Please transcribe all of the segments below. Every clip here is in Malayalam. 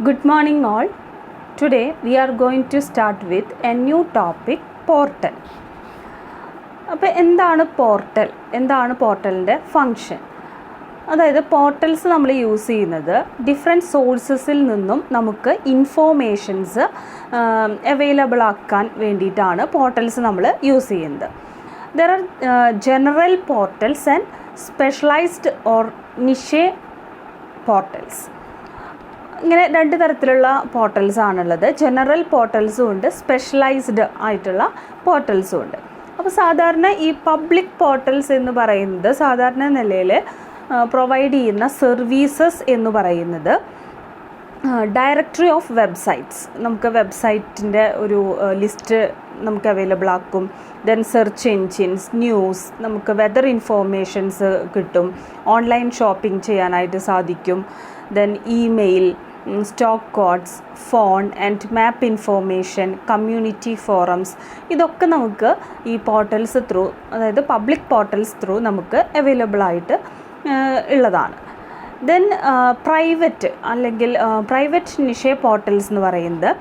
Good morning all. Today we are going to start with a new topic, portal. അപ്പോൾ എന്താണ് പോർട്ടൽ? എന്താണ് പോർട്ടലിൻ്റെ ഫങ്ഷൻ? അതായത് പോർട്ടൽസ് നമ്മൾ യൂസ് ചെയ്യുന്നത് ഡിഫറെൻറ്റ് സോഴ്സസിൽ നിന്നും നമുക്ക് ഇൻഫോർമേഷൻസ് അവൈലബിൾ ആക്കാൻ വേണ്ടിയിട്ടാണ് പോർട്ടൽസ് നമ്മൾ യൂസ് ചെയ്യുന്നത്. There are general portals and specialised or niche portals. ഇങ്ങനെ രണ്ട് തരത്തിലുള്ള പോർട്ടൽസ് ആണുള്ളത്. ജനറൽ പോർട്ടൽസും ഉണ്ട്, സ്പെഷ്യലൈസ്ഡ് ആയിട്ടുള്ള പോർട്ടൽസും ഉണ്ട്. അപ്പോൾ സാധാരണ ഈ പബ്ലിക് പോർട്ടൽസ് എന്ന് പറയുന്നത് സാധാരണ നിലയിൽ പ്രൊവൈഡ് ചെയ്യുന്ന സർവീസസ് എന്ന് പറയുന്നത് ഡയറക്ടറി ഓഫ് വെബ്സൈറ്റ്സ്. നമുക്ക് വെബ്സൈറ്റിൻ്റെ ഒരു ലിസ്റ്റ് നമുക്ക് അവൈലബിൾ ആക്കും. ദെൻ സെർച്ച് എൻജിൻസ്, ന്യൂസ്, നമുക്ക് വെതർ ഇൻഫോർമേഷൻസ് കിട്ടും, ഓൺലൈൻ ഷോപ്പിംഗ് ചെയ്യാനായിട്ട് സാധിക്കും. Then email, stock quotes, phone and map information, community forums, ഇതൊക്കെ നമുക്ക് ഈ പോർട്ടൽസ് ത്രൂ, അതായത് പബ്ലിക് പോർട്ടൽസ് ത്രൂ നമുക്ക് അവൈലബിൾ ആയിട്ട് ഉള്ളതാണ്. ദെൻ പ്രൈവറ്റ് അല്ലെങ്കിൽ പ്രൈവറ്റ് നിഷെ പോർട്ടൽസ് എന്ന് പറയുന്നത്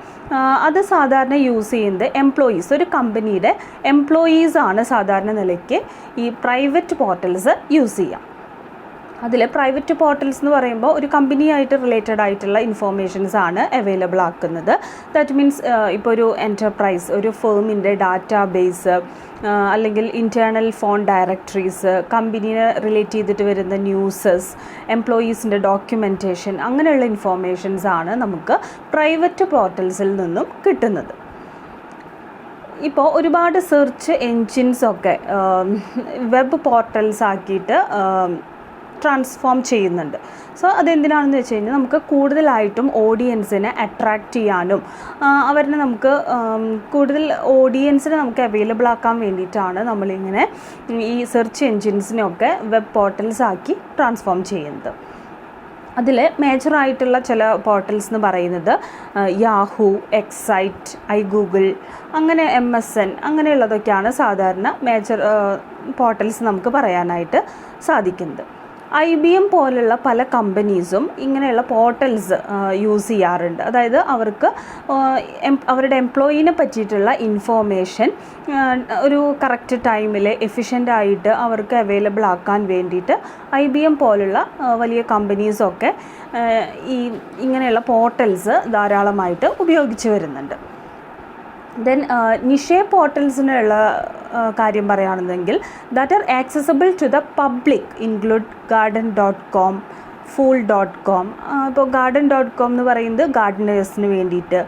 അത് സാധാരണ യൂസ് ചെയ്യുന്നത് എംപ്ലോയീസ്, ഒരു കമ്പനിയുടെ എംപ്ലോയീസാണ് സാധാരണ നിലയ്ക്ക് ഈ പ്രൈവറ്റ് പോർട്ടൽസ് യൂസ് ചെയ്യുക. അതിൽ പ്രൈവറ്റ് പോർട്ടൽസ് എന്ന് പറയുമ്പോൾ ഒരു കമ്പനിയായിട്ട് റിലേറ്റഡ് ആയിട്ടുള്ള ഇൻഫോർമേഷൻസ് ആണ് അവൈലബിൾ ആക്കുന്നത്. ദാറ്റ് മീൻസ് ഇപ്പോൾ ഒരു എൻ്റർപ്രൈസ്, ഒരു ഫേമിൻ്റെ ഡാറ്റാ ബേസ്, അല്ലെങ്കിൽ ഇൻറ്റേർണൽ ഫോൺ ഡയറക്ടറീസ്, കമ്പനിയെ റിലേറ്റ് ചെയ്തിട്ട് വരുന്ന ന്യൂസസ്, എംപ്ലോയീസിൻ്റെ ഡോക്യുമെൻറ്റേഷൻ, അങ്ങനെയുള്ള ഇൻഫോർമേഷൻസ് ആണ് നമുക്ക് പ്രൈവറ്റ് പോർട്ടൽസിൽ നിന്നും കിട്ടുന്നത്. ഇപ്പോൾ ഒരുപാട് സെർച്ച് എൻജിൻസൊക്കെ വെബ് പോർട്ടൽസ് ആക്കിയിട്ട് ട്രാൻസ്ഫോം ചെയ്യുന്നുണ്ട്. സോ അതെന്തിനാണെന്ന് വെച്ച് കഴിഞ്ഞാൽ നമുക്ക് കൂടുതലായിട്ടും ഓഡിയൻസിനെ അട്രാക്റ്റ് ചെയ്യാനും അവരിനെ നമുക്ക് കൂടുതൽ ഓഡിയൻസിനെ നമുക്ക് അവൈലബിൾ ആക്കാൻ വേണ്ടിയിട്ടാണ് നമ്മളിങ്ങനെ ഈ സെർച്ച് എൻജിൻസിനെയൊക്കെ വെബ് പോർട്ടൽസ് ആക്കി ട്രാൻസ്ഫോം ചെയ്യുന്നത്. അതിൽ മേജറായിട്ടുള്ള ചില പോർട്ടൽസ് എന്ന് പറയുന്നത് യാഹൂ, എക്സൈറ്റ്, ഐഗൂഗിൾ, അങ്ങനെ MSN, അങ്ങനെയുള്ളതൊക്കെയാണ് സാധാരണ മേജർ പോർട്ടൽസ് നമുക്ക് പറയാനായിട്ട് സാധിക്കുന്നത്. IBM പോലുള്ള പല കമ്പനീസും ഇങ്ങനെയുള്ള പോർട്ടൽസ് യൂസ് ചെയ്യാറുണ്ട്. അതായത് അവർക്ക് അവരുടെ എംപ്ലോയീനെ പറ്റിയിട്ടുള്ള ഇൻഫോർമേഷൻ ഒരു കറക്റ്റ് ടൈമിൽ എഫിഷ്യൻ്റായിട്ട് അവർക്ക് അവൈലബിൾ ആക്കാൻ വേണ്ടിയിട്ട് IBM പോലുള്ള വലിയ കമ്പനീസൊക്കെ ഇങ്ങനെയുള്ള പോർട്ടൽസ് ധാരാളമായിട്ട് ഉപയോഗിച്ച് വരുന്നുണ്ട്. ദെൻ നിഷെ പോർട്ടൽസിനുള്ള കാര്യം പറയുകയാണെന്നെങ്കിൽ that are accessible to the public include garden.com, fool.com. ഇപ്പോൾ garden.com എന്ന് പറയുന്നത് ഗാർഡനേഴ്സിന് വേണ്ടിയിട്ട്,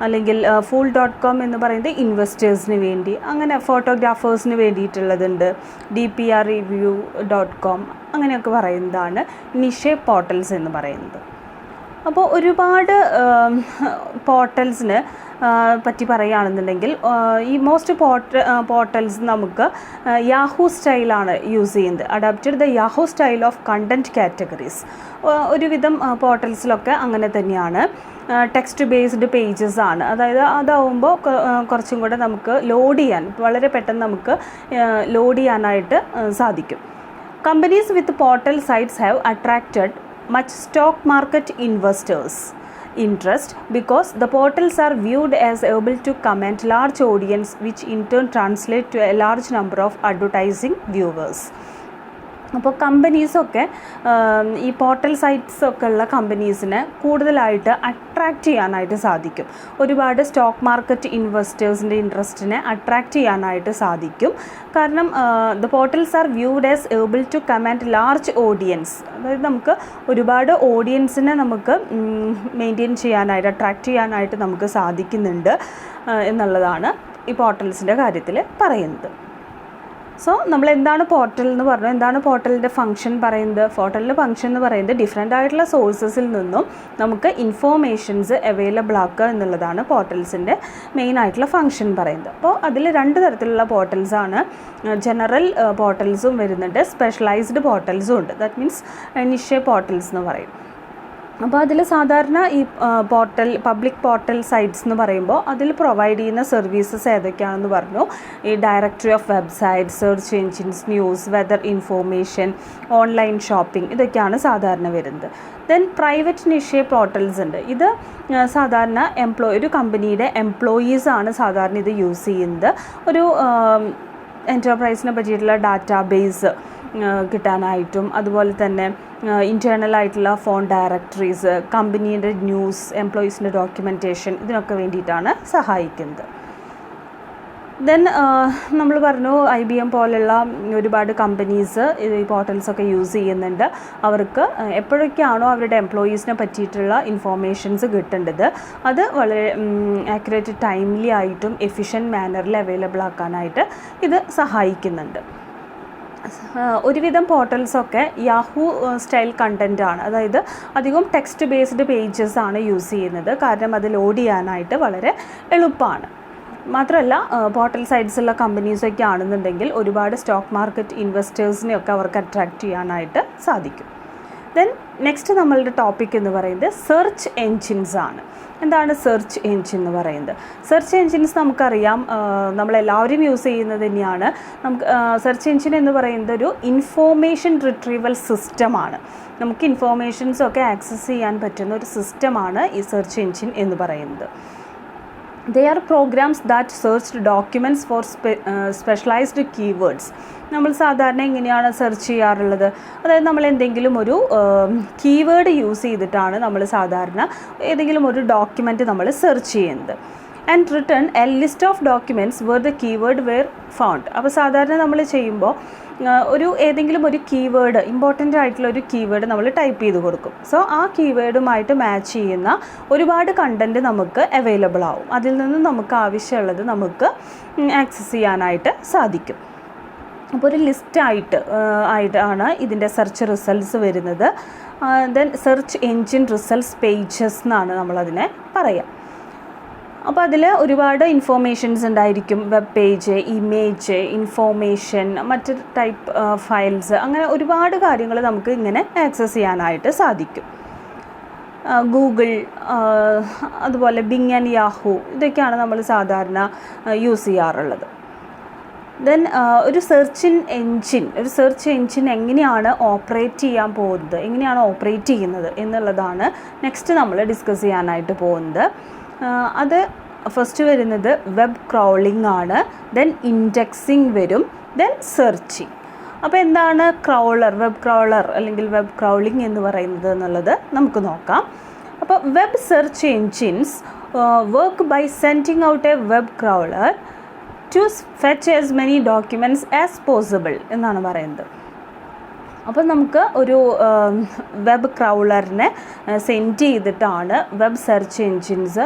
അല്ലെങ്കിൽ fool.com എന്ന് പറയുന്നത് ഇൻവെസ്റ്റേഴ്സിന് വേണ്ടി, അങ്ങനെ ഫോട്ടോഗ്രാഫേഴ്സിന് വേണ്ടിയിട്ടുള്ളതുണ്ട്. DPRreview.com അങ്ങനെയൊക്കെ പറയുന്നതാണ് നിഷെ പോർട്ടൽസ് എന്ന് പറയുന്നത്. അപ്പോൾ ഒരുപാട് പോർട്ടൽസിന് പറ്റി പറയുകയാണെന്നുണ്ടെങ്കിൽ ഈ മോസ്റ്റ് പോർട്ടൽസ് നമുക്ക് യാഹൂ സ്റ്റൈലാണ് യൂസ് ചെയ്യുന്നത്. Adapted the Yahoo style of content categories. ഒരുവിധം പോർട്ടൽസിലൊക്കെ അങ്ങനെ തന്നെയാണ്. ടെക്സ്റ്റ് ബേസ്ഡ് പേജസ് ആണ്. അതായത് അതാവുമ്പോൾ കുറച്ചും കൂടെ നമുക്ക് ലോഡ് ചെയ്യാൻ, വളരെ പെട്ടെന്ന് നമുക്ക് ലോഡ് ചെയ്യാനായിട്ട് സാധിക്കും. Companies with portal sites have attracted much stock market investors' interest because the portals are viewed as able to command large audience, which in turn translate to a large number of advertising viewers. അപ്പോൾ കമ്പനീസൊക്കെ ഈ പോർട്ടൽ സൈറ്റ്സൊക്കെ ഉള്ള കമ്പനീസിനെ കൂടുതലായിട്ട് അട്രാക്റ്റ് ചെയ്യാനായിട്ട് സാധിക്കും. ഒരുപാട് സ്റ്റോക്ക് മാർക്കറ്റ് ഇൻവെസ്റ്റേഴ്സിൻ്റെ ഇൻട്രസ്റ്റിനെ അട്രാക്റ്റ് ചെയ്യാനായിട്ട് സാധിക്കും. കാരണം the portals are viewed as able to command large audience. അതായത് നമുക്ക് ഒരുപാട് ഓഡിയൻസിനെ നമുക്ക് മെയിൻറ്റെയിൻ ചെയ്യാനായിട്ട്, അട്രാക്റ്റ് ചെയ്യാനായിട്ട് നമുക്ക് സാധിക്കുന്നുണ്ട് എന്നുള്ളതാണ് ഈ പോർട്ടൽസിൻ്റെ കാര്യത്തിൽ പറയുന്നത്. സോ നമ്മൾ എന്താണ് പോർട്ടൽ എന്ന് പറഞ്ഞു, എന്താണ് പോർട്ടലിൻ്റെ ഫംഗ്ഷൻ പറയുന്നത്? പോർട്ടലിൻ്റെ ഫംഗ്ഷൻ എന്ന് പറയുന്നത് ഡിഫറെൻ്റ് ആയിട്ടുള്ള സോഴ്സസിൽ നിന്നും നമുക്ക് ഇൻഫോർമേഷൻസ് അവൈലബിൾ ആക്കുക എന്നുള്ളതാണ് പോർട്ടൽസിൻ്റെ മെയിൻ ആയിട്ടുള്ള ഫംഗ്ഷൻ പറയുന്നത്. അപ്പോൾ അതിൽ രണ്ട് തരത്തിലുള്ള പോർട്ടൽസാണ്. ജനറൽ പോർട്ടൽസും വരുന്നുണ്ട്, സ്പെഷ്യലൈസ്ഡ് പോർട്ടൽസും ഉണ്ട്. ദാറ്റ് മീൻസ് നിഷെ പോർട്ടൽസ് എന്ന് പറയും. അപ്പോൾ അതിൽ സാധാരണ ഈ പബ്ലിക് പോർട്ടൽ സൈറ്റ്സ് എന്ന് പറയുമ്പോൾ അതിൽ പ്രൊവൈഡ് ചെയ്യുന്ന സർവീസസ് ഏതൊക്കെയാണെന്ന് പറഞ്ഞു. ഈ directory of website, search engines, news, weather information, online shopping, ഇതൊക്കെയാണ് സാധാരണ വരുന്നത്. ദെൻ പ്രൈവറ്റ് നിഷേ പോർട്ടൽസ് ഉണ്ട്. ഇത് സാധാരണ ഒരു കമ്പനിയുടെ എംപ്ലോയീസാണ് സാധാരണ ഇത് യൂസ് ചെയ്യുന്നത്. ഒരു എൻ്റർപ്രൈസിനെ പറ്റിയിട്ടുള്ള ഡാറ്റാബേസ് കിട്ടാനായിട്ടും അതുപോലെ തന്നെ ഇൻറ്റേർണൽ ആയിട്ടുള്ള ഫോൺ ഡയറക്ടറീസ്, കമ്പനീൻ്റെ ന്യൂസ്, എംപ്ലോയീസിൻ്റെ ഡോക്യുമെൻറ്റേഷൻ, ഇതിനൊക്കെ വേണ്ടിയിട്ടാണ് സഹായിക്കുന്നത്. ദെൻ നമ്മൾ പറഞ്ഞു IBM പോലുള്ള ഒരുപാട് കമ്പനീസ് ഈ പോർട്ടൽസൊക്കെ യൂസ് ചെയ്യുന്നുണ്ട്. അവർക്ക് എപ്പോഴൊക്കെയാണോ അവരുടെ എംപ്ലോയീസിനെ പറ്റിയിട്ടുള്ള ഇൻഫോർമേഷൻസ് കിട്ടേണ്ടത് അത് വളരെ ആക്യുറേറ്റ്, ടൈംലി ആയിട്ടും എഫിഷ്യൻറ്റ് മാനറിൽ അവൈലബിൾ ആക്കാനായിട്ട് ഇത് സഹായിക്കുന്നുണ്ട്. ഒരുവിധം പോർട്ടൽസൊക്കെ യാഹൂ സ്റ്റൈൽ കണ്ടൻറ്റാണ്, അതായത് അധികം ടെക്സ്റ്റ് ബേസ്ഡ് പേജസ് ആണ് യൂസ് ചെയ്യുന്നത്. കാരണം അത് ലോഡ് ചെയ്യാനായിട്ട് വളരെ എളുപ്പമാണ്. മാത്രമല്ല പോർട്ടൽ സൈറ്റ്സുള്ള കമ്പനീസൊക്കെ ആണെന്നുണ്ടെങ്കിൽ ഒരുപാട് സ്റ്റോക്ക് മാർക്കറ്റ് ഇൻവെസ്റ്റേഴ്സിനെയൊക്കെ അവർക്ക് അട്രാക്റ്റ് ചെയ്യാനായിട്ട് സാധിക്കും. ദെൻ നെക്സ്റ്റ് നമ്മളുടെ ടോപ്പിക് എന്ന് പറയുന്നത് സെർച്ച് എൻജിൻസ് ആണ്. എന്താണ് സെർച്ച് എൻജിൻ എന്ന് പറയുന്നത്? സെർച്ച് എൻജിൻസ് നമുക്കറിയാം, നമ്മളെല്ലാവരും യൂസ് ചെയ്യുന്നത് തന്നെയാണ്. സെർച്ച് എൻജിൻ എന്ന് പറയുന്നത് ഒരു ഇൻഫോർമേഷൻ റിട്രീവൽ സിസ്റ്റമാണ്. നമുക്ക് ഇൻഫോർമേഷൻസൊക്കെ ആക്സസ് ചെയ്യാൻ പറ്റുന്ന ഒരു സിസ്റ്റമാണ് ഈ സെർച്ച് എൻജിൻ എന്ന് പറയുന്നത്. They are programs that search documents for specialized keywords. നമ്മൾ സാധാരണ എങ്ങനെയാണ് സെർച്ച് ചെയ്യാറുള്ളത്? അതായത് നമ്മൾ എന്തെങ്കിലും ഒരു കീവേഡ് യൂസ് ചെയ്തിട്ടാണ് നമ്മൾ സാധാരണ ഏതെങ്കിലും ഒരു ഡോക്യുമെൻറ്റ് നമ്മൾ സെർച്ച് ചെയ്യുന്നത്. And return a list of documents where the keyword were found. അപ്പോൾ സാധാരണ നമ്മൾ ചെയ്യുമ്പോൾ ഏതെങ്കിലും ഒരു കീവേഡ്, ഇമ്പോർട്ടൻ്റ് ആയിട്ടുള്ള ഒരു കീവേഡ് നമ്മൾ ടൈപ്പ് ചെയ്ത് കൊടുക്കും. സോ ആ കീവേഡുമായിട്ട് മാച്ച് ചെയ്യുന്ന ഒരുപാട് കണ്ടൻറ്റ് നമുക്ക് അവൈലബിൾ ആവും. അതിൽ നിന്ന് നമുക്ക് ആവശ്യമുള്ളത് നമുക്ക് ആക്സസ് ചെയ്യാനായിട്ട് സാധിക്കും. അപ്പോൾ ഒരു ലിസ്റ്റായിട്ടാണ് ഇതിൻ്റെ സെർച്ച് റിസൾട്ട്സ് വരുന്നത്. Then search engine results pages എന്നാണ് നമ്മളതിനെ പറയാം. അപ്പോൾ അതിൽ ഒരുപാട് ഇൻഫോർമേഷൻസ് ഉണ്ടായിരിക്കും. വെബ് പേജ്, ഇമേജ്, ഇൻഫോർമേഷൻ, മറ്റ് ടൈപ്പ് ഫയൽസ്, അങ്ങനെ ഒരുപാട് കാര്യങ്ങൾ നമുക്ക് ഇങ്ങനെ ആക്സസ് ചെയ്യാനായിട്ട് സാധിക്കും. ഗൂഗിൾ, അതുപോലെ ബിങ് ആൻഡ് യാഹൂ, ഇതൊക്കെയാണ് നമ്മൾ സാധാരണ യൂസ് ചെയ്യാറുള്ളത്. ദെൻ ഒരു സെർച്ച് എൻജിൻ എങ്ങനെയാണ് ഓപ്പറേറ്റ് ചെയ്യാൻ പോകുന്നത്, എങ്ങനെയാണ് ഓപ്പറേറ്റ് ചെയ്യുന്നത് എന്നുള്ളതാണ് നെക്സ്റ്റ് നമ്മൾ ഡിസ്കസ് ചെയ്യാനായിട്ട് പോകുന്നത്. അത് ഫസ്റ്റ് വരുന്നത് വെബ് ക്രൗളിംഗ് ആണ്. ദെൻ ഇൻഡെക്സിങ് വരും. Then searching. അപ്പോൾ എന്താണ് വെബ് ക്രൗളർ അല്ലെങ്കിൽ വെബ് ക്രൗളിംഗ് എന്ന് പറയുന്നത് എന്നുള്ളത് നമുക്ക് നോക്കാം. അപ്പോൾ web search engines work by sending out a web crawler to fetch as many documents as possible എന്നാണ് പറയുന്നത്. അപ്പോൾ നമുക്ക് ഒരു വെബ് ക്രൗളറിനെ സെൻഡ് ചെയ്തിട്ടാണ് വെബ് സെർച്ച് എൻജിൻസ്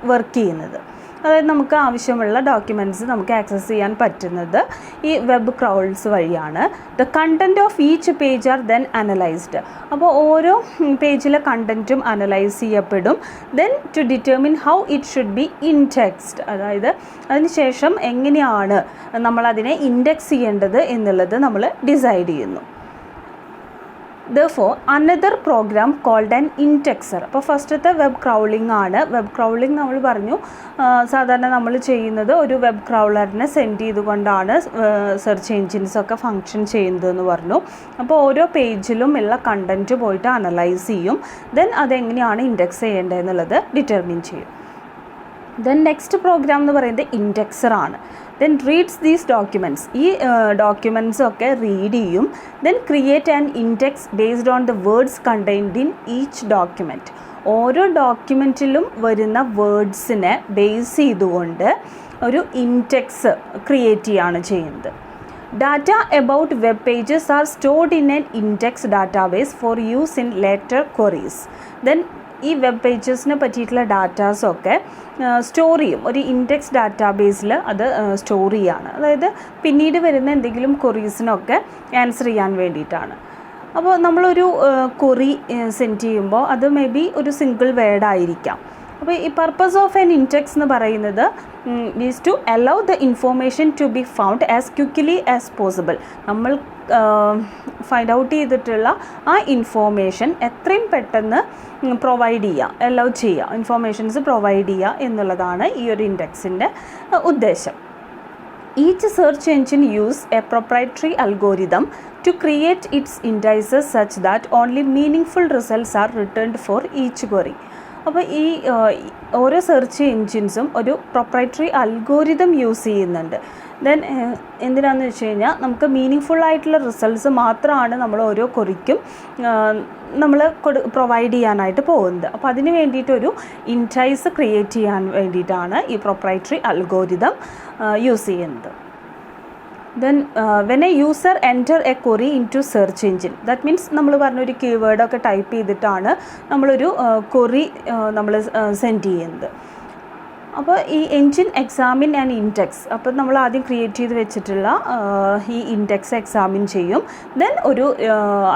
വർക്ക് ചെയ്യുന്നത്. അതായത് നമുക്ക് ആവശ്യമുള്ള ഡോക്യുമെൻറ്റ്സ് നമുക്ക് ആക്സസ് ചെയ്യാൻ പറ്റുന്നത് ഈ വെബ് ക്രൗൾസ് വഴിയാണ്. The content of each page are then analysed. അപ്പോൾ ഓരോ പേജിലെ കണ്ടൻറ്റും അനലൈസ് ചെയ്യപ്പെടും. Then to determine how it should be indexed, അതായത് അതിനുശേഷം എങ്ങനെയാണ് നമ്മളതിനെ ഇൻഡെക്സ് ചെയ്യേണ്ടത് എന്നുള്ളത് നമ്മൾ ഡിസൈഡ് ചെയ്യുന്നു. Therefore, another program called an indexer. അപ്പോൾ ഫസ്റ്റത്തെ വെബ് ക്രൗളിംഗ് ആണ്. വെബ് ക്രൗളിംഗ് നമ്മൾ പറഞ്ഞു സാധാരണ നമ്മൾ ചെയ്യുന്നത് ഒരു വെബ് ക്രൗളറിനെ സെൻഡ് ചെയ്തുകൊണ്ടാണ് സെർച്ച് എൻജിൻസൊക്കെ ഫങ്ഷൻ ചെയ്യുന്നതെന്ന് പറഞ്ഞു. അപ്പോൾ ഓരോ പേജിലും ഉള്ള കണ്ടൻറ്റ് പോയിട്ട് അനലൈസ് ചെയ്യും. ദെൻ അതെങ്ങനെയാണ് ഇൻഡെക്സ് ചെയ്യേണ്ടതെന്നുള്ളത് ഡിറ്റർമിൻ ചെയ്യും. ദെൻ നെക്സ്റ്റ് പ്രോഗ്രാം എന്ന് പറയുന്നത് ഇൻഡെക്സർ ആണ്. Then reads these documents. ഈ ഡോക്യുമെൻറ്റ്സ് ഒക്കെ റീഡ് ചെയ്യും. Then create an index based on the words contained in each document. ഓരോ ഡോക്യുമെൻറ്റിലും വരുന്ന വേർഡ്സിനെ ബേസ് ചെയ്തുകൊണ്ട് ഒരു ഇൻഡെക്സ് ക്രിയേറ്റ് ചെയ്യുകയാണ് ചെയ്യുന്നത്. Data about web pages are stored in an index database for use in later queries. Then ഈ വെബ് പേജസിനെ പറ്റിയിട്ടുള്ള ഡാറ്റാസൊക്കെ സ്റ്റോർ ചെയ്യും. ഒരു ഇൻഡെക്സ് ഡാറ്റാബേസിൽ അത് സ്റ്റോർ ചെയ്യുകയാണ്. അതായത് പിന്നീട് വരുന്ന എന്തെങ്കിലും ക്വറീസിനൊക്കെ ആൻസർ ചെയ്യാൻ വേണ്ടിയിട്ടാണ്. അപ്പോൾ നമ്മളൊരു ക്വറി സെൻഡ് ചെയ്യുമ്പോൾ അത് മേ ബി ഒരു സിംഗിൾ വേർഡ് ആയിരിക്കാം. അപ്പോൾ ഈ പർപ്പസ് ഓഫ് ആൻ ഇൻഡെക്സ് എന്ന് പറയുന്നത് is to allow the information to be found as quickly as possible. നമ്മൾ ഫൈൻഡ് ഔട്ട് ചെയ്തിട്ടുള്ള ആ ഇൻഫോർമേഷൻ എത്രയും പെട്ടെന്ന് പ്രൊവൈഡ് ചെയ്യുക, അലൗ ചെയ്യുക, ഇൻഫോർമേഷൻസ് പ്രൊവൈഡ് ചെയ്യുക എന്നുള്ളതാണ് ഈ ഒരു ഇൻഡെക്സിൻ്റെ ഉദ്ദേശം. Each search engine use a proprietary algorithm to create its indices such that only meaningful results are returned for each query. അപ്പോൾ ഈ ഓരോ സെർച്ച് എൻജിൻസും ഒരു പ്രൊപ്രൈറ്ററി അൽഗോരിതം യൂസ് ചെയ്യുന്നുണ്ട്. ദെൻ എന്തിനാണെന്ന് വെച്ച് കഴിഞ്ഞാൽ നമുക്ക് മീനിങ് ആയിട്ടുള്ള റിസൾട്ട്സ് മാത്രമാണ് നമ്മൾ ഓരോ ക്വറിക്കും നമ്മൾ പ്രൊവൈഡ് ചെയ്യാനായിട്ട് പോകുന്നത്. അപ്പോൾ അതിന് വേണ്ടിയിട്ടൊരു ഇൻഡൈസ് ക്രിയേറ്റ് ചെയ്യാൻ വേണ്ടിയിട്ടാണ് ഈ പ്രൊപ്രൈറ്ററി അൽഗോരിതം യൂസ് ചെയ്യുന്നത്. Then when a user enter a query into search engine, that means നമ്മൾ പറഞ്ഞൊരു കീവേഡൊക്കെ ടൈപ്പ് ചെയ്തിട്ടാണ് നമ്മളൊരു ക്വറി നമ്മൾ സെൻഡ് ചെയ്യുന്നത്. അപ്പോൾ ഈ എൻജിൻ എക്സാമിൻ ആൻഡ് ഇൻഡെക്സ്, അപ്പോൾ നമ്മൾ ആദ്യം ക്രിയേറ്റ് ചെയ്ത് വെച്ചിട്ടുള്ള ഈ ഇൻഡെക്സ് എക്സാമിൻ ചെയ്യും. ദെൻ